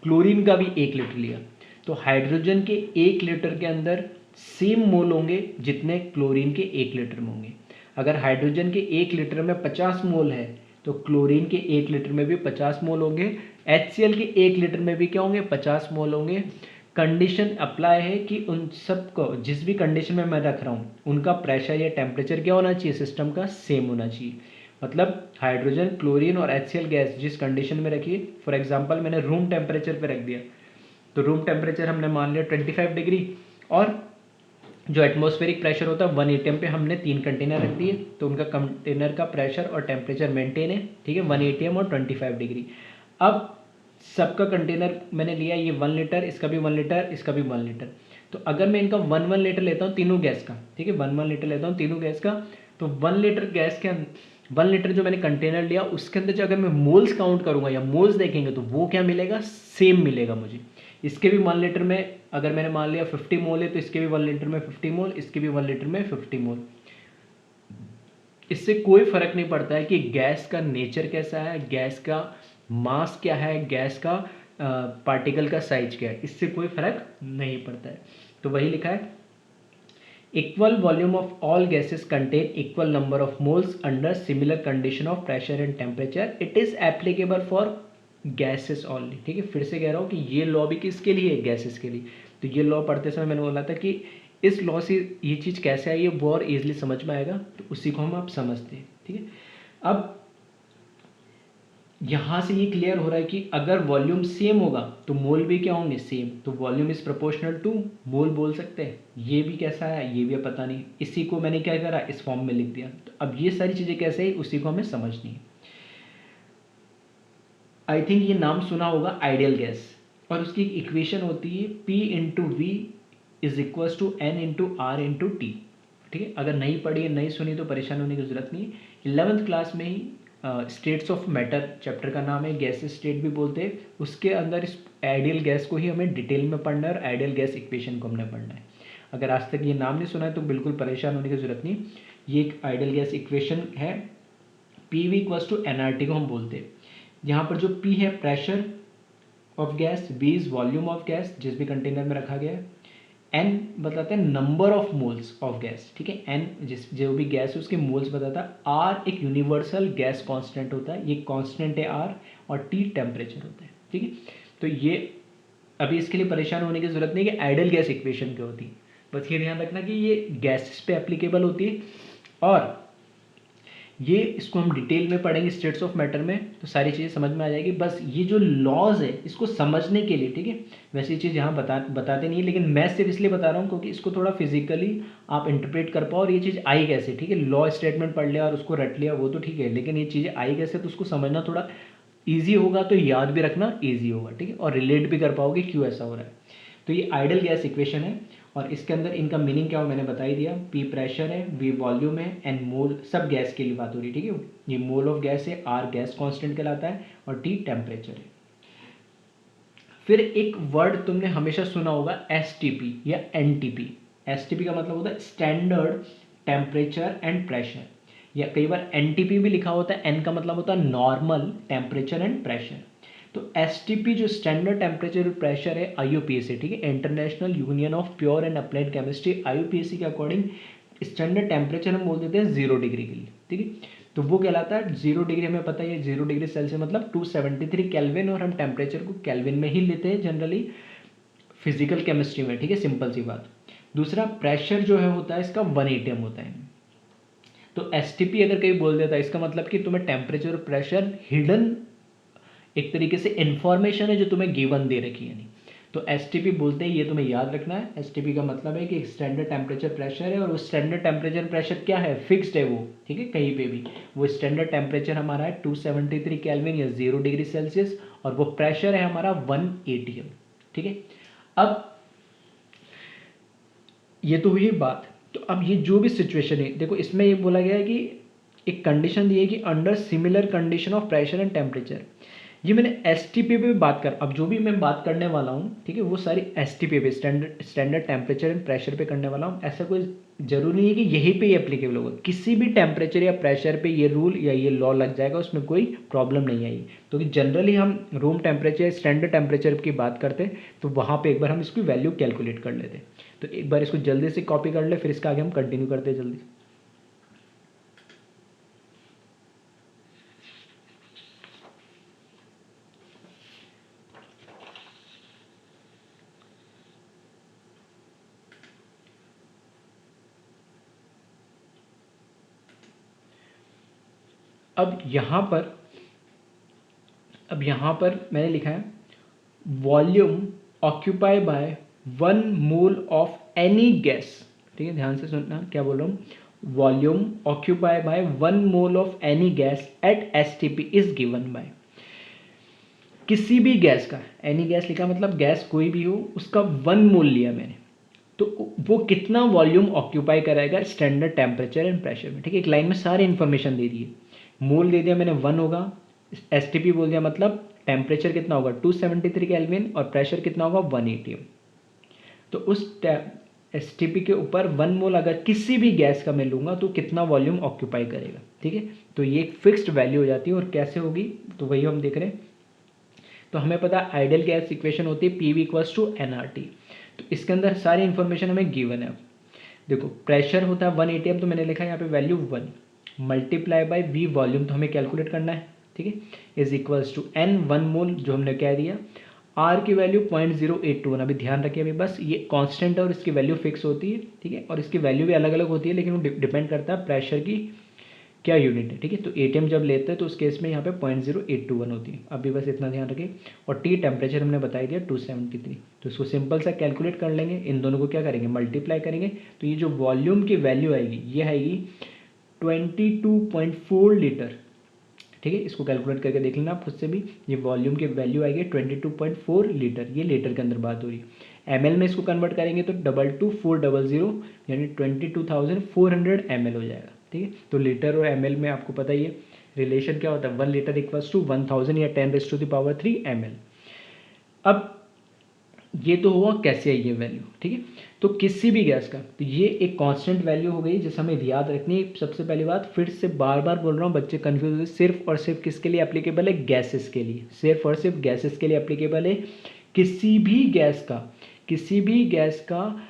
क्लोरीन का भी 1 लीटर लिया, तो हाइड्रोजन के 1 लीटर के अंदर सेम मोल होंगे जितने क्लोरीन के 1 लीटर में होंगे। अगर हाइड्रोजन के 1 लीटर में 50 मोल है तो क्लोरीन के 1 लीटर में भी 50 मोल होंगे, HCl के 1 लीटर में भी क्या होंगे, 50 मोल होंगे। कंडीशन अप्लाई है कि उन सबको, जिस भी कंडीशन में मैं रख रहा हूँ, उनका प्रेशर या टेम्परेचर क्या होना चाहिए, सिस्टम का सेम होना चाहिए। मतलब हाइड्रोजन, क्लोरीन और HCl गैस जिस कंडीशन में रखी है, फॉर एग्जांपल मैंने रूम टेम्परेचर पे रख दिया, तो रूम टेम्परेचर हमने मान लिया 25 डिग्री, और जो एटमॉस्फेरिक प्रेशर होता है 1 atm पे हमने 3 कंटेनर रख दिए, तो उनका कंटेनर का प्रेशर और टेम्परेचर मेंटेन है, ठीक है, 1 atm और 25 डिग्री। अब सबका कंटेनर मैंने लिया, ये 1 लीटर, इसका भी 1 लीटर, इसका भी 1 लीटर, तो अगर मैं इनका 1 लीटर लेता हूँ तीनों गैस का, ठीक है, 1 लीटर लेता हूँ तीनों गैस का, तो 1 लीटर गैस के 1 लीटर जो मैंने कंटेनर लिया उसके अंदर जो अगर मैं मोल्स काउंट करूंगा या मोल्स देखेंगे तो वो क्या मिलेगा, सेम मिलेगा मुझे। इसके भी 1 लीटर में अगर मैंने मान लिया 50 मोल है तो इसके भी 1 लीटर में 50 मोल, इसके भी 1 लीटर में 50 मोल। इससे कोई फर्क नहीं पड़ता है कि गैस का नेचर कैसा है, गैस का मास क्या है, गैस का पार्टिकल का साइज क्या है, इससे कोई फर्क नहीं पड़ता है। तो वही लिखा है, equal volume of all gases contain equal number of moles under similar condition of pressure and temperature, it is applicable for gases only. ठीक है, फिर से कह रहा हूँ कि ये लॉ भी किसके लिए है, गैसेस के लिए। तो ये लॉ पढ़ते समय मैंने बोला था कि इस लॉ से ये चीज़ कैसे आई है वो और ईजिली समझ में आएगा, तो उसी को हम आप समझते हैं। ठीक है, अब यहाँ से ये क्लियर हो रहा है कि अगर वॉल्यूम सेम होगा तो मोल भी क्या होंगे, सेम। तो वॉल्यूम इज प्रोपोर्शनल टू मोल बोल सकते हैं। ये भी कैसा है ये भी पता नहीं, इसी को मैंने क्या करा, इस फॉर्म में लिख दिया। तो अब ये सारी चीज़ें कैसे है उसी को हमें समझनी है। आई थिंक ये नाम सुना होगा आइडियल गैस, और उसकी इक्वेशन होती है P into v is equals to N into R into T. ठीक है, अगर नहीं पढ़ी नहीं सुनी तो परेशान होने की ज़रूरत नहीं है। 11th क्लास में ही स्टेट्स ऑफ मैटर चैप्टर का नाम है, गैस स्टेट भी बोलते हैं। उसके अंदर इस आइडियल गैस को ही हमें डिटेल में पढ़ना है और आइडियल गैस इक्वेशन को हमने पढ़ना है। अगर आज तक ये नाम नहीं सुना है तो बिल्कुल परेशान होने की ज़रूरत नहीं। ये एक आइडियल गैस इक्वेशन है, P V equals to NRT को हम बोलते हैं। यहाँ पर जो P है pressure of gas, V is volume of gas जिस भी कंटेनर में रखा गया है, N बताते हैं number of moles of gas. ठीक है, N जिस जो भी गैस है उसके मोल्स बताता है। R एक यूनिवर्सल गैस कांस्टेंट होता है, ये कांस्टेंट है R, और T टेम्परेचर होता है। ठीक है, तो ये अभी इसके लिए परेशान होने की जरूरत नहीं कि आइडियल गैस इक्वेशन क्या होती है, बस ये ध्यान रखना कि ये गैसेस पे एप्लीकेबल होती है। और ये इसको हम डिटेल में पढ़ेंगे स्टेट्स ऑफ मैटर में, तो सारी चीज़ें समझ में आ जाएगी। बस ये जो लॉज है इसको समझने के लिए, ठीक है, वैसे ये चीज़ यहाँ बताते नहीं है, लेकिन मैं सिर्फ इसलिए बता रहा हूँ क्योंकि इसको थोड़ा फिजिकली आप इंटरप्रेट कर पाओ और ये चीज़ आई कैसे। ठीक है, लॉ स्टेटमेंट पढ़ लिया और उसको रट लिया वो तो ठीक है, लेकिन ये चीज़ें आई कैसे तो उसको समझना थोड़ा ईजी होगा, तो याद भी रखना ईजी होगा। ठीक है, और रिलेट भी कर पाओगे क्यों ऐसा हो रहा है। तो ये आइडियल गैस इक्वेशन है और इसके अंदर इनका मीनिंग क्या हो मैंने बता ही दिया। P प्रेशर है, V वॉल्यूम है, N मोल, सब गैस के लिए बात हो रही है। ठीक है, ये मोल ऑफ गैस है, R गैस कांस्टेंट कहलाता है और T टेम्परेचर है। फिर एक वर्ड तुमने हमेशा सुना होगा STP या NTP। STP का मतलब होता है स्टैंडर्ड टेम्परेचर एंड प्रेशर, या कई बार NTP भी लिखा होता है। N का मतलब होता है नॉर्मल टेम्परेचर एंड प्रेशर। तो STP जो स्टैंडर्ड टेम्परेचर और प्रेशर है IUPAC, ठीक है, international union of pure and applied chemistry, IUPAC के अकॉर्डिंग स्टैंडर्ड टेम्परेचर हम बोल देते हैं 0 डिग्री के लिए। ठीक है, तो वो कहलाता है 0 डिग्री, हमें पता है 0 डिग्री सेल्सियस मतलब 273 केल्विन, और हम टेम्परेचर को केल्विन में ही लेते हैं जनरली फिजिकल केमिस्ट्री में। ठीक है, सिंपल सी बात। दूसरा प्रेशर जो है होता है इसका 1 atm होता है। तो STP अगर कहीं बोल देता है इसका मतलब कि तुम्हें टेम्परेचर और प्रेशर हिडन एक तरीके से इंफॉर्मेशन है जो तुम्हें गिवन दे रखी है। नहीं तो STP बोलते हैं, ये तुम्हें याद रखना है। STP का मतलब है कि स्टैंडर्ड टेम्परेचर प्रेशर है, और वो स्टैंडर्ड टेम्परेचर प्रेशर क्या है, फिक्स्ड है वो। ठीक है, कहीं पे भी वो स्टैंडर्ड टेम्परेचर हमारा है 273 केल्विन या 0 डिग्री सेल्सियस, और वो प्रेशर है हमारा 1 atm। ठीक है, अब ये तो हुई बात। तो अब ये जो भी सिचुएशन है देखो, इसमें ये बोला गया है कि एक कंडीशन दी है कि under similar condition of pressure and temperature. ये मैंने STP पे बात कर, अब जो भी मैं बात करने वाला हूँ ठीक है वो सारी STP पे स्टैंडर्ड टेम्परेचर एंड प्रेशर पे करने वाला हूँ। ऐसा कोई जरूरी नहीं है कि यहीं पे एप्लीकेबल होगा, किसी भी टेम्परेचर या प्रेशर पे ये रूल या ये लॉ लग जाएगा, उसमें कोई प्रॉब्लम नहीं आएगी। तो कि जनरली हम रूम टेम्परेचर स्टैंडर्ड टेम्परेचर की बात करते हैं तो वहाँ पर एक बार हम इसकी वैल्यू कैलकुलेट कर लेते हैं। तो एक बार इसको जल्दी से कॉपी कर ले, फिर इसका आगे हम कंटिन्यू करते हैं जल्दी। अब यहाँ पर मैंने लिखा है volume occupy by 1 mole of any gas. ठीक है, ध्यान से सुनना क्या बोल रहा हूँ। Volume occupy by 1 mole of any gas at STP is given by, किसी भी गैस का, एनी गैस लिखा मतलब गैस कोई भी हो उसका 1 मोल लिया मैंने, तो वो कितना वॉल्यूम ऑक्यूपाई कराएगा स्टैंडर्ड टेम्परेचर एंड प्रेशर में, ठीक है। एक लाइन में सारी इन्फॉर्मेशन दे दी है, मोल दे दिया मैंने 1 होगा, एसटीपी बोल दिया मतलब टेम्परेचर कितना होगा 273 केल्विन और प्रेशर कितना होगा 180। तो उस एसटीपी के ऊपर 1 मोल अगर किसी भी गैस का मैं लूँगा तो कितना वॉल्यूम ऑक्यूपाई करेगा, ठीक है। तो ये एक फिक्स्ड वैल्यू हो जाती है। और कैसे होगी तो वही हम देख रहे हैं। तो हमें पता है आइडियल गैस इक्वेशन होती है P V equals to NRT. तो इसके अंदर सारी इन्फॉर्मेशन हमें गिवन है। देखो प्रेशर होता है 1 atm, तो मैंने लिखा है यहाँ पे value 1 multiply by V volume, तो हमें कैलकुलेट करना है, ठीक है, इज इक्वल्स टू एन 1 मोल जो हमने कह दिया। आर की वैल्यू 0.0821, अभी ध्यान रखिए, अभी बस ये कांस्टेंट है और इसकी वैल्यू फिक्स होती है, ठीक है। और इसकी वैल्यू भी अलग अलग होती है, लेकिन वो डिपेंड करता है प्रेशर की क्या यूनिट है, ठीक है। तो एटीएम जब लेते हैं तो उस केस में यहाँ पे 0.0821 होती है, अभी बस इतना ध्यान रखिए। और टी टेम्परेचर हमने बता दिया 273, तो इसको सिंपल सा कैलकुलेट कर लेंगे, इन दोनों को क्या करेंगे मल्टीप्लाई करेंगे, तो ये जो वॉल्यूम की वैल्यू आएगी ये आएगी 22.4 लीटर, ठीक है। इसको कैलकुलेट करके देख लेना आप खुद से भी, ये वॉल्यूम की वैल्यू आएगी 22.4 लीटर, ये लीटर के अंदर बात हो रही है। एमएल में इसको कन्वर्ट करेंगे तो 22400 यानी 22,400 ml हो जाएगा, ठीक है। तो लीटर और एमएल में आपको पता ही है रिलेशन क्या होता है, 1 लीटर इक्वल्स टू 1000 या 10⁻³ ml। अब ये तो हुआ कैसे है ये वैल्यू, ठीक है। तो किसी भी गैस का, तो ये एक कांस्टेंट वैल्यू हो गई जिसे हमें याद रखनी है। सबसे पहली बात फिर से बार बार बोल रहा हूँ, बच्चे कंफ्यूज होते, सिर्फ और सिर्फ किसके लिए एप्लीकेबल है, गैसेस के लिए, सिर्फ और सिर्फ गैसेस के लिए एप्लीकेबल है। किसी भी गैस का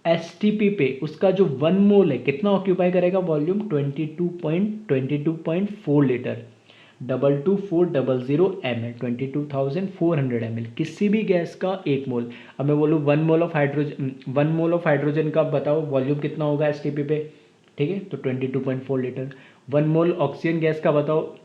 एसटीपी पे उसका जो 1 मोल है कितना ऑक्यूपाई करेगा वॉल्यूम 22.4 लीटर, 22400 ml, 22,400 ml किसी भी गैस का 1 मोल। अब मैं बोलूँ 1 मोल ऑफ हाइड्रोजन का बताओ वॉल्यूम कितना होगा एसटीपी पे, ठीक है, तो 22.4 लीटर। 1 मोल ऑक्सीजन गैस का बताओ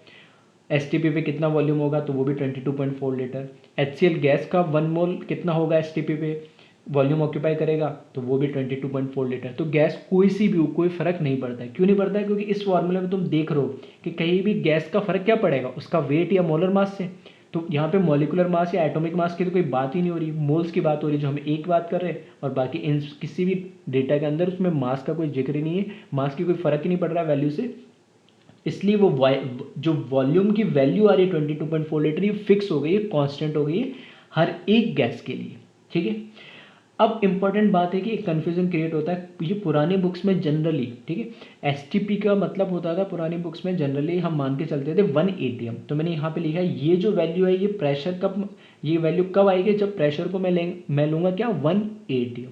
एसटीपी पे कितना वॉल्यूम होगा, तो वो भी 22.4 लीटर। एचसीएल गैस का 1 मोल कितना होगा एसटीपी पे वॉल्यूम ऑक्यूपाई करेगा, तो वो भी 22.4 लीटर। तो गैस कोई सी भी हो कोई फर्क नहीं पड़ता है। क्यों नहीं पड़ता है, क्योंकि इस फॉर्मूले में तुम देख रहे हो कि कहीं भी गैस का फर्क क्या पड़ेगा, उसका वेट या मोलर मास से। तो यहाँ पे मॉलिकुलर मास या एटॉमिक मास की तो कोई बात ही नहीं हो रही, मोल्स की बात हो रही है, जो हम एक बात कर रहे हैं। और बाकी इन किसी भी डेटा के अंदर उसमें मास का कोई जिक्र ही नहीं है, मास की कोई फर्क ही नहीं पड़ रहा वैल्यू से। इसलिए वो जो वॉल्यूम की वैल्यू आ रही है 22.4 लीटर, ये फिक्स हो गई है, कांस्टेंट हो गई है हर एक गैस के लिए, ठीक है। अब इंपॉर्टेंट बात है कि एक कन्फ्यूजन क्रिएट होता है, ये पुरानी बुक्स में जनरली, ठीक है, एसटीपी का मतलब होता था पुरानी बुक्स में जनरली हम मान के चलते थे 1 atm। तो मैंने यहाँ पे लिखा है ये जो वैल्यू है ये प्रेशर कब, ये वैल्यू कब आएगी, जब प्रेशर को मैं लूँगा क्या 1 atm।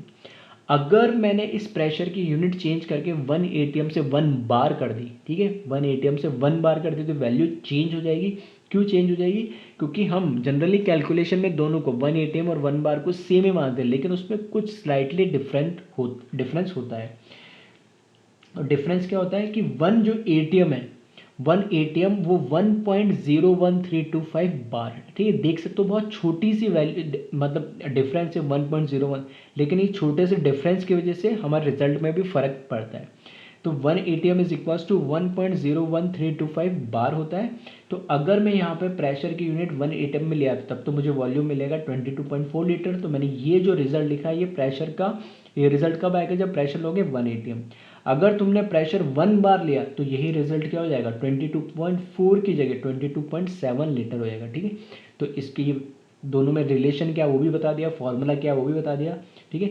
अगर मैंने इस प्रेशर की यूनिट चेंज करके 1 atm से 1 बार कर दी, ठीक है, 1 atm से 1 बार कर दी, तो वैल्यू चेंज हो जाएगी। क्यों चेंज हो जाएगी, क्योंकि हम जनरली कैलकुलेशन में दोनों को 1 atm और 1 बार को सेम ही मानते हैं, लेकिन उसमें कुछ स्लाइटली डिफरेंस होता है। और डिफरेंस क्या होता है कि 1 जो एटीएम है, 1 atm वो 1.01325 बार है, ठीक है। देख सकते हो बहुत छोटी सी वैल्यू, मतलब डिफरेंस है 1.01, लेकिन ये छोटे से डिफरेंस की वजह से हमारे रिजल्ट में भी फ़र्क पड़ता है। तो 1 atm इज इक्वल्स टू 1.01325 बार होता है। तो अगर मैं यहाँ पे प्रेशर की यूनिट 1 atm में लिया तब तो मुझे वॉल्यूम मिलेगा 22.4 लीटर। तो मैंने ये जो रिजल्ट लिखा है ये प्रेशर का, ये रिजल्ट कब आएगा जब प्रेशर लोगे 1 atm। अगर तुमने प्रेशर 1 बार लिया तो यही रिजल्ट क्या हो जाएगा 22.4 की जगह 22.7 लीटर हो जाएगा, ठीक है। तो इसकी दोनों में रिलेशन क्या वो भी बता दिया, फॉर्मूला क्या वो भी बता दिया, ठीक है।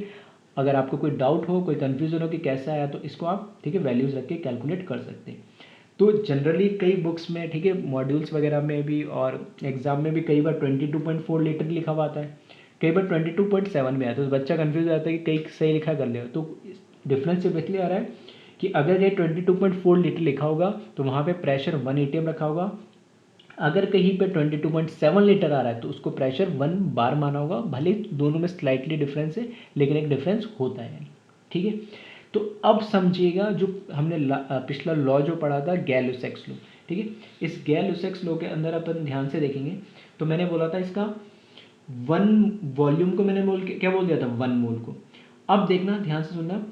अगर आपको कोई डाउट हो, कोई कन्फ्यूजन हो कि कैसा आया, तो इसको आप, ठीक है, वैल्यूज़ रख के कैलकुलेट कर सकते हैं। तो जनरली कई बुक्स में, ठीक है, मॉड्यूल्स वगैरह में भी और एग्जाम में भी कई बार 22.4 लीटर लिखा हुआ आता है, कई बार 22.7 में आता है। तो बच्चा कन्फ्यूज हो जाता है कि कई सही लिखा कर ले। तो डिफरेंस सिर्फ इसलिए आ रहा है कि अगर ये 22.4 लीटर लिखा होगा तो वहाँ पे प्रेशर 1 atm रखा होगा। अगर कहीं पे 22.7 लीटर आ रहा है तो उसको प्रेशर 1 बार माना होगा, भले दोनों में स्लाइटली डिफरेंस है लेकिन एक डिफरेंस होता है, ठीक है। तो अब समझिएगा जो हमने पिछला लॉ जो पढ़ा था गैल-ल्यूसेक्स लॉ, ठीक है। इस गैल-ल्यूसेक्स लॉ के अंदर अपन ध्यान से देखेंगे तो मैंने बोला था इसका 1 वॉल्यूम को मैंने क्या बोल दिया था 1 मोल को। अब देखना ध्यान से सुनना,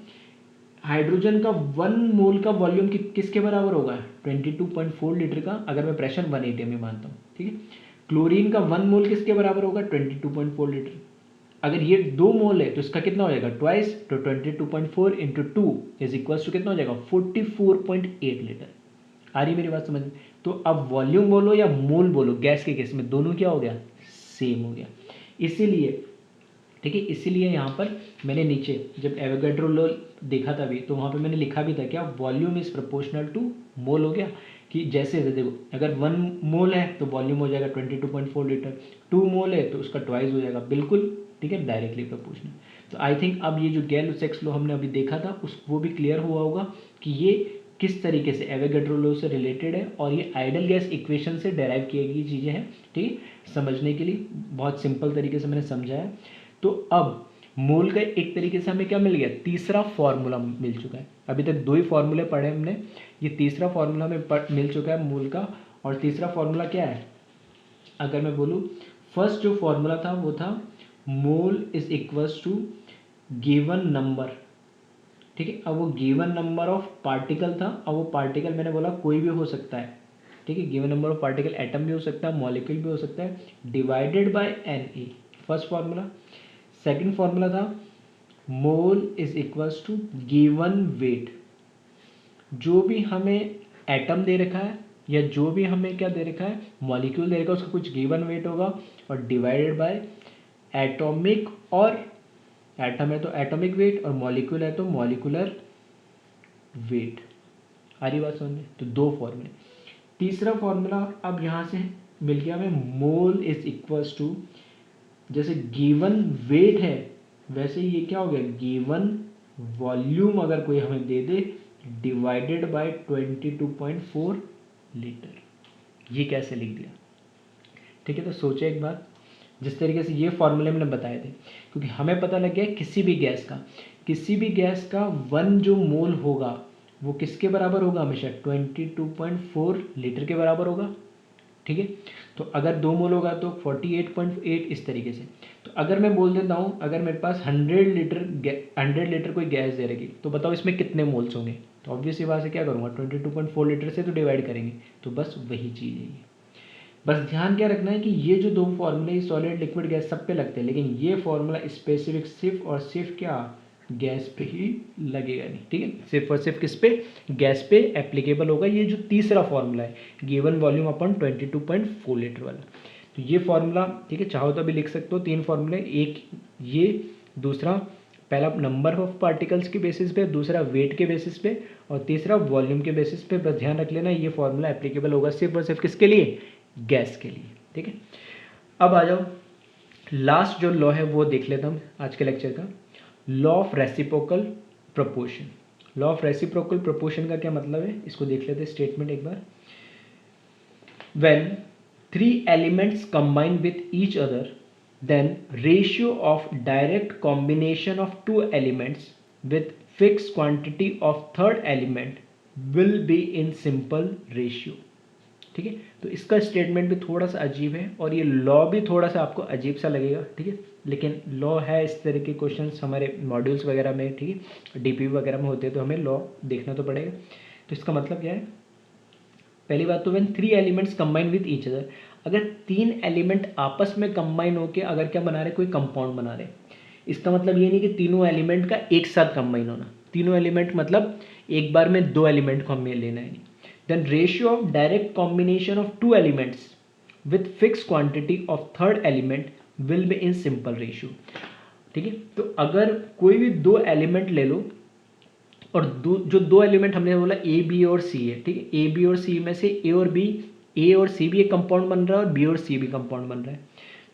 हाइड्रोजन का 1 मोल का वॉल्यूम किसके बराबर होगा 22.4 लीटर का, अगर मैं प्रेशर 1 atm में मानता हूँ, ठीक है। क्लोरीन का 1 मोल किसके बराबर होगा 22.4 लीटर, अगर ये 2 मोल है तो इसका कितना हो जाएगा ट्वाइस, तो 22.4 इंटू 2 इज इक्वल्स टू कितना हो जाएगा 44.8 लीटर। आ रही मेरी बात समझ में? तो अब वॉल्यूम बोलो या मोल बोलो, गैस के केस में दोनों क्या हो गया, सेम हो गया। इसीलिए ठीक है, इसीलिए यहाँ पर मैंने नीचे जब एवोगैड्रो लॉ देखा था भी, तो वहाँ पे मैंने लिखा भी था क्या, वॉल्यूम इज प्रोपोर्शनल टू मोल हो गया। कि जैसे देखो अगर 1 मोल है तो वॉल्यूम हो जाएगा 22.4 लीटर, 2 मोल है तो उसका ट्वाइस हो जाएगा, बिल्कुल ठीक है, डायरेक्टली प्रोपोर्शनल। तो आई थिंक अब ये जो गैल-लुसैक्स लॉ हमने अभी देखा था उस वो भी क्लियर हुआ होगा कि ये किस तरीके से एवोगैड्रो लॉ से रिलेटेड है और ये आइडल गैस इक्वेशन से डेराइव की गई चीज़ें हैं। ठीक है, समझने के लिए बहुत सिंपल तरीके से मैंने समझाया। तो अब मोल का एक तरीके से हमें क्या मिल गया, तीसरा फॉर्मूला मिल चुका है। अभी तक 2 ही फॉर्मूले पढ़े हमने, ये तीसरा फॉर्मूला हमें मिल चुका है मोल का। और तीसरा फॉर्मूला क्या है, अगर मैं बोलूँ फर्स्ट जो फॉर्मूला था वो था mole is equals to given number. ठीक है, अब वो गिवन नंबर ऑफ पार्टिकल था, अब वो पार्टिकल मैंने बोला कोई भी हो सकता है। ठीक है, given number of particle atom भी हो सकता है, मॉलिक्यूल भी हो सकता है, divided by Na, first formula. Second formula था mole is equals to given weight. जो भी हमें एटम दे रखा है या जो भी हमें क्या दे रखा है, मॉलिक्यूल दे रखा है, उसका कुछ गिवन वेट होगा और डिवाइडेड बाय एटॉमिक, और एटम है तो एटॉमिक वेट और मॉलिक्यूल है तो मॉलिक्यूलर वेट। आ रही बात समझ में? तो 2 फॉर्मूले। तीसरा फॉर्मूला अब यहाँ से मिल गया हमें, मोल इज इक्वल्स टू, जैसे गिवन वेट है वैसे ये क्या हो गया, गिवन वॉल्यूम अगर कोई हमें दे दे डिवाइडेड बाय 22.4 लीटर। ये कैसे लिख दिया? ठीक है, तो सोचे एक बार, जिस तरीके से ये फॉर्मूले मैंने बताए थे, क्योंकि हमें पता लग गया किसी भी गैस का 1 जो मोल होगा वो किसके बराबर होगा, हमेशा 22.4 लीटर के बराबर होगा। ठीक है, तो अगर 2 मोल होगा तो 48.8 इस तरीके से। तो अगर मैं बोल देता हूँ अगर मेरे पास 100 लीटर कोई गैस दे रही, तो बताओ इसमें कितने मोल्स होंगे। तो ऑब्वियस ये बात से क्या करूँगा, 22.4 लीटर से तो डिवाइड करेंगे, तो बस वही चीज़ है ये। बस ध्यान क्या रखना है कि ये जो 2 फॉर्मूले सॉलिड लिक्विड गैस सब पे लगते हैं, लेकिन ये फॉर्मूला स्पेसिफिक सिर्फ और सिर्फ क्या, गैस पे ही लगेगा नहीं। ठीक है, सिर्फ और सिर्फ किस पे, गैस पे एप्लीकेबल होगा। ये जो तीसरा फॉर्मूला है गिवन वॉल्यूम अपन 22.4 लीटर वाला, तो ये फॉर्मूला ठीक है, चाहो तो अभी लिख सकते हो 3 फॉर्मूले, एक ये, दूसरा पहला नंबर ऑफ पार्टिकल्स के बेसिस पे, दूसरा वेट के बेसिस पे, और तीसरा वॉल्यूम के बेसिस पे। बस ध्यान रख लेना ये फॉर्मूला एप्लीकेबल होगा सिर्फ और सिर्फ किसके लिए, गैस के लिए। ठीक है, अब आ जाओ लास्ट जो लॉ है वो देख लेता हूँ आज के लेक्चर का, law of reciprocal proportion. Law of reciprocal proportion का क्या मतलब है, इसको देख लेते हैं स्टेटमेंट एक बार। When 3 elements combine with each other, then ratio of direct combination of 2 elements with fix quantity of third element will be in simple ratio. ठीक है, तो इसका स्टेटमेंट भी थोड़ा सा अजीब है और ये लॉ भी थोड़ा सा आपको अजीब सा लगेगा। ठीक है, लेकिन लॉ है, इस तरह के क्वेश्चंस हमारे मॉड्यूल्स वगैरह में, ठीक है, डीपीवी वगैरह में होते हैं, तो हमें लॉ देखना तो पड़ेगा। तो इसका मतलब क्या है, पहली बात तो when 3 elements combine with each other, अगर 3 एलिमेंट आपस में कंबाइन होकर अगर क्या बना रहे, कोई कंपाउंड बना रहे, इसका मतलब ये नहीं कि तीनों एलिमेंट का एक साथ कंबाइन होना। तीनों एलिमेंट मतलब एक बार में 2 एलिमेंट को हमें लेना है। Then ratio of direct combination of 2 elements with fixed quantity of third element will be in simple ratio। ठीक है, तो अगर कोई भी 2 एलिमेंट ले लो और जो 2 एलिमेंट हमने बोला ए बी और सी है, ठीक है, ए बी और सी में से ए और सी भी एक कंपाउंड बन रहा है और बी और सी भी कंपाउंड बन रहा है।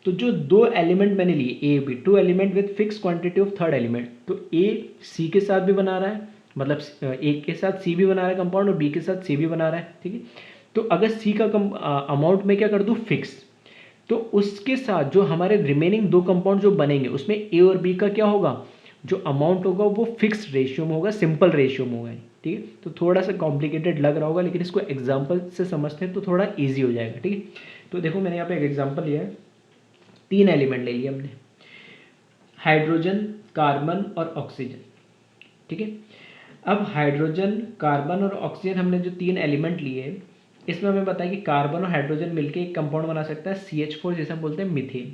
तो जो 2 एलिमेंट मैंने लिए A B, 2 element with fix quantity of third element, तो ए सी के साथ भी बना रहा है, मतलब ए के साथ सी भी बना रहा है कंपाउंड और बी के साथ सी भी बना रहा है। ठीक है, तो अगर सी का अमाउंट में क्या कर दूँ फिक्स, तो उसके साथ जो हमारे रिमेनिंग 2 कंपाउंड जो बनेंगे उसमें ए और बी का क्या होगा, जो अमाउंट होगा वो फिक्स रेशियो में होगा, सिंपल रेशियो में होगा। ठीक है, तो थोड़ा सा कॉम्प्लिकेटेड लग रहा होगा, लेकिन इसको एग्जाम्पल से समझते हैं तो थोड़ा ईजी हो जाएगा। ठीक है, तो देखो मैंने यहाँ पे एक एग्जाम्पल लिया है, 3 एलिमेंट ले लिए हमने, हाइड्रोजन, कार्बन और ऑक्सीजन। ठीक है, अब हाइड्रोजन, कार्बन और ऑक्सीजन हमने जो 3 एलिमेंट लिए, इसमें हमें पता है कि कार्बन और हाइड्रोजन मिलकर एक कंपाउंड बना सकता है CH4, जैसे हम बोलते हैं मीथेन।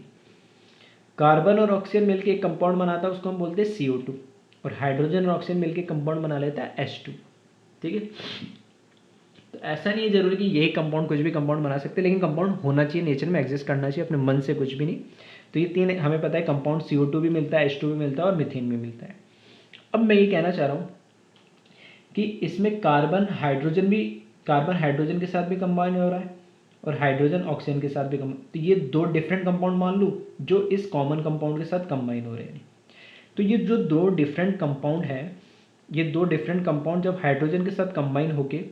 कार्बन और ऑक्सीजन मिलकर एक कंपाउंड बनाता है, उसको हम बोलते हैं CO2, और हाइड्रोजन और ऑक्सीजन मिलकर कंपाउंड बना लेता है H2, ठीक है। तो ऐसा नहीं है जरूरी कि यही कंपाउंड कुछ भी कंपाउंड बना सकते हैं, लेकिन कंपाउंड होना चाहिए, नेचर में एग्जिस्ट करना चाहिए, अपने मन से कुछ भी नहीं। तो ये तीन हमें पता है, कंपाउंड CO2 भी मिलता है, H2 भी मिलता है और मीथेन भी मिलता है। अब मैं ये कहना चाह रहा हूँ कि इसमें कार्बन हाइड्रोजन के साथ भी कंबाइन हो रहा है और हाइड्रोजन ऑक्सीजन के साथ भी तो ये दो डिफरेंट कंपाउंड मान लूँ जो इस कॉमन कंपाउंड के साथ कंबाइन हो रहे हैं। तो ये जो दो डिफरेंट कंपाउंड है, ये दो डिफरेंट कंपाउंड जब हाइड्रोजन के साथ कंबाइन होके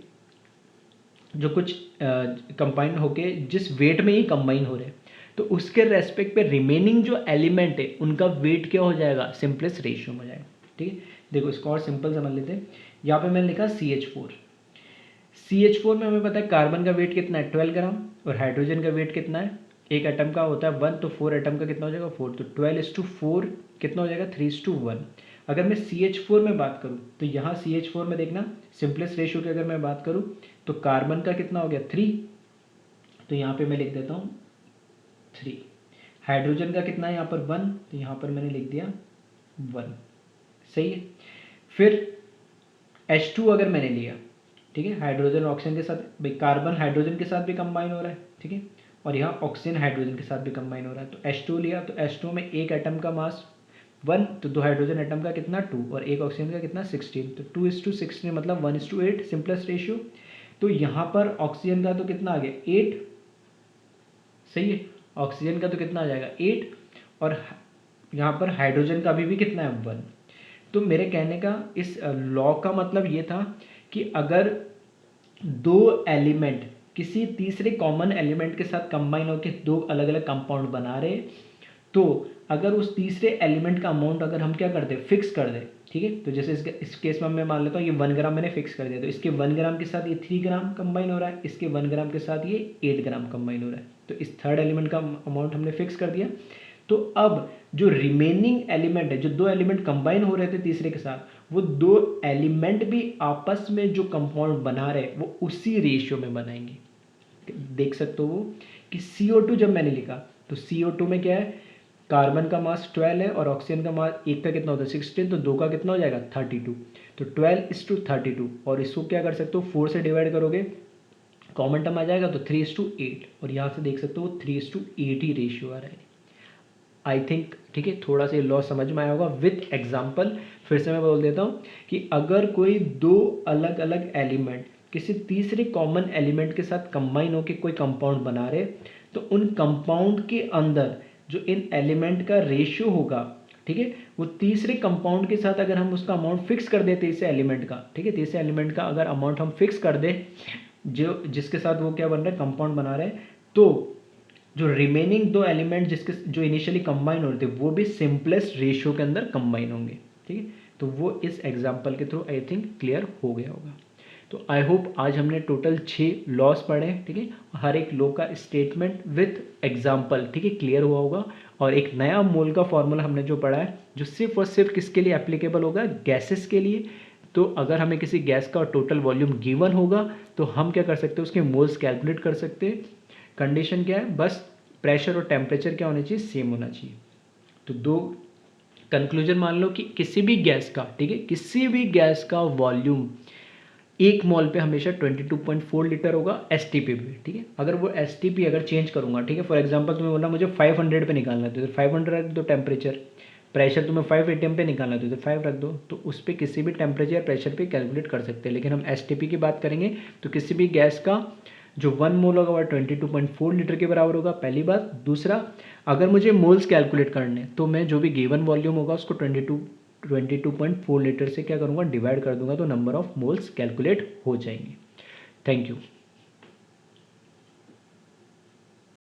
जो कुछ कंबाइन होके जिस वेट में ही कंबाइन हो रहे हैं, तो उसके रेस्पेक्ट पे रिमेनिंग जो एलिमेंट है उनका वेट क्या हो जाएगा, सिंपलेस्ट रेशियो में हो जाएगा, ठीक है। देखो इसको और सिंपल समझ लेते हैं। यहाँ पे मैंने लिखा CH4 में हमें पता है कार्बन का वेट कितना है 12 ग्राम और हाइड्रोजन का वेट कितना है, एक एटम का होता है 1, तो 4 एटम का कितना हो जाएगा 4, तो 12:4 कितना हो जाएगा 3:1। अगर मैं CH4 में बात करूँ तो यहाँ CH4 में देखना सिंपलेस्ट रेशियो की अगर मैं बात करूँ तो कार्बन का कितना हो गया 3, तो यहाँ पे मैं लिख देता हूँ 3। हाइड्रोजन का कितना है यहाँ पर 1, तो यहाँ पर मैंने लिख दिया 1, सही है। फिर H2 अगर मैंने लिया, ठीक है, हाइड्रोजन ऑक्सीजन के साथ, भाई कार्बन हाइड्रोजन के साथ भी कंबाइन हो रहा है, ठीक है, और यहाँ ऑक्सीजन हाइड्रोजन के साथ भी कंबाइन हो रहा है। तो H2 लिया तो H2 में एक एटम का मास 1, तो 2 हाइड्रोजन एटम का कितना 2 और एक ऑक्सीजन का कितना 16, तो 2:16 मतलब 1:8 सिंपलेस्ट रेशियो। तो यहाँ पर ऑक्सीजन का तो कितना आ गया 8, सही है, ऑक्सीजन का तो कितना आ जाएगा 8 और यहाँ पर हाइड्रोजन का भी कितना है 1। तो मेरे कहने का इस लॉ का मतलब ये था कि अगर दो एलिमेंट किसी तीसरे कॉमन एलिमेंट के साथ कंबाइन होकर दो अलग अलग कंपाउंड बना रहे, तो अगर उस तीसरे एलिमेंट का अमाउंट अगर हम क्या कर दे फिक्स कर दे, ठीक है, तो जैसे इस केस में मैं मान लेता हूँ ये 1 ग्राम मैंने फिक्स कर दिया, तो इसके 1 ग्राम के साथ ये 3 ग्राम कंबाइन हो रहा है, इसके 1 ग्राम के साथ ये 8 ग्राम कंबाइन हो रहा है, तो इस थर्ड एलिमेंट का अमाउंट हमने फिक्स कर दिया। तो अब जो रिमेनिंग एलिमेंट है, जो दो एलिमेंट कंबाइन हो रहे थे तीसरे के साथ, वो दो एलिमेंट भी आपस में जो कंपाउंड बना रहे वो उसी रेशियो में बनाएंगे। देख सकते हो वो कि CO2 जब मैंने लिखा तो CO2 में क्या है, कार्बन का मास 12 है और ऑक्सीजन का मास एक का कितना होता है 16, तो दो का कितना हो जाएगा 32, तो 12:32, और इसको क्या कर सकते हो 4 से डिवाइड करोगे कॉमन टर्म आ जाएगा तो 3:8, और यहाँ से देख सकते हो 3:8 ही रेशियो आ रहा है। आई थिंक ठीक है, थोड़ा सा लॉ समझ में आया होगा विथ एग्जाम्पल। फिर से मैं बोल देता हूँ कि अगर कोई दो अलग अलग एलिमेंट किसी तीसरे कॉमन एलिमेंट के साथ कंबाइन होकर कोई कंपाउंड बना रहे, तो उन कंपाउंड के अंदर जो इन एलिमेंट का रेशियो होगा, ठीक है, वो तीसरे कंपाउंड के साथ अगर हम उसका अमाउंट फिक्स कर दें तीसरे एलिमेंट का, ठीक है, तीसरे एलिमेंट का अगर अमाउंट हम फिक्स कर दें जो जिसके साथ वो क्या बन रहा है कंपाउंड बना रहे हैं, तो जो रिमेनिंग दो एलिमेंट जिसके जो इनिशियली कंबाइन हो रहे थे वो भी सिंपलेस्ट रेशियो के अंदर कंबाइन होंगे, ठीक है। तो वो इस एग्जांपल के थ्रू आई थिंक क्लियर हो गया होगा। तो आई होप आज हमने टोटल 6 लॉस पढ़े, ठीक है, हर एक लॉ का स्टेटमेंट विथ एग्जांपल, ठीक है, क्लियर हुआ होगा। और एक नया मोल का फॉर्मूला हमने जो पढ़ा है जो सिर्फ और सिर्फ किसके लिए एप्लीकेबल होगा, गैसेस के लिए। तो अगर हमें किसी गैस का टोटल वॉल्यूम गिवन होगा तो हम क्या कर सकते हैं, उसके मोल्स कैलकुलेट कर सकते हैं। कंडीशन क्या है, बस प्रेशर और टेम्परेचर क्या होना चाहिए, सेम होना चाहिए। तो दो कंक्लूजन मान लो कि किसी भी गैस का, ठीक है, किसी भी गैस का वॉल्यूम 1 मोल पे हमेशा 22.4 लीटर होगा STP पे, ठीक है। अगर वो STP अगर चेंज करूंगा, ठीक है, फॉर एग्जांपल तुम्हें बोलना मुझे 500 पे निकालना है तो 500 रख दो टेम्परेचर, प्रेशर तुम्हें 5 ATM पे निकालना है तो 5 रख दो, तो उस पर किसी भी टेम्परेचर प्रेशर पे कैलकुलेट कर सकते हैं। लेकिन हम STP की बात करेंगे तो किसी भी गैस का जो 1 मोल होगा वह 22.4 लीटर के बराबर होगा, पहली बात। दूसरा, अगर मुझे मोल्स कैलकुलेट करने तो मैं जो भी गिवन वॉल्यूम होगा उसको 22.4 लीटर से क्या करूँगा, डिवाइड कर दूंगा, तो नंबर ऑफ मोल्स कैलकुलेट हो जाएंगे। Thank you.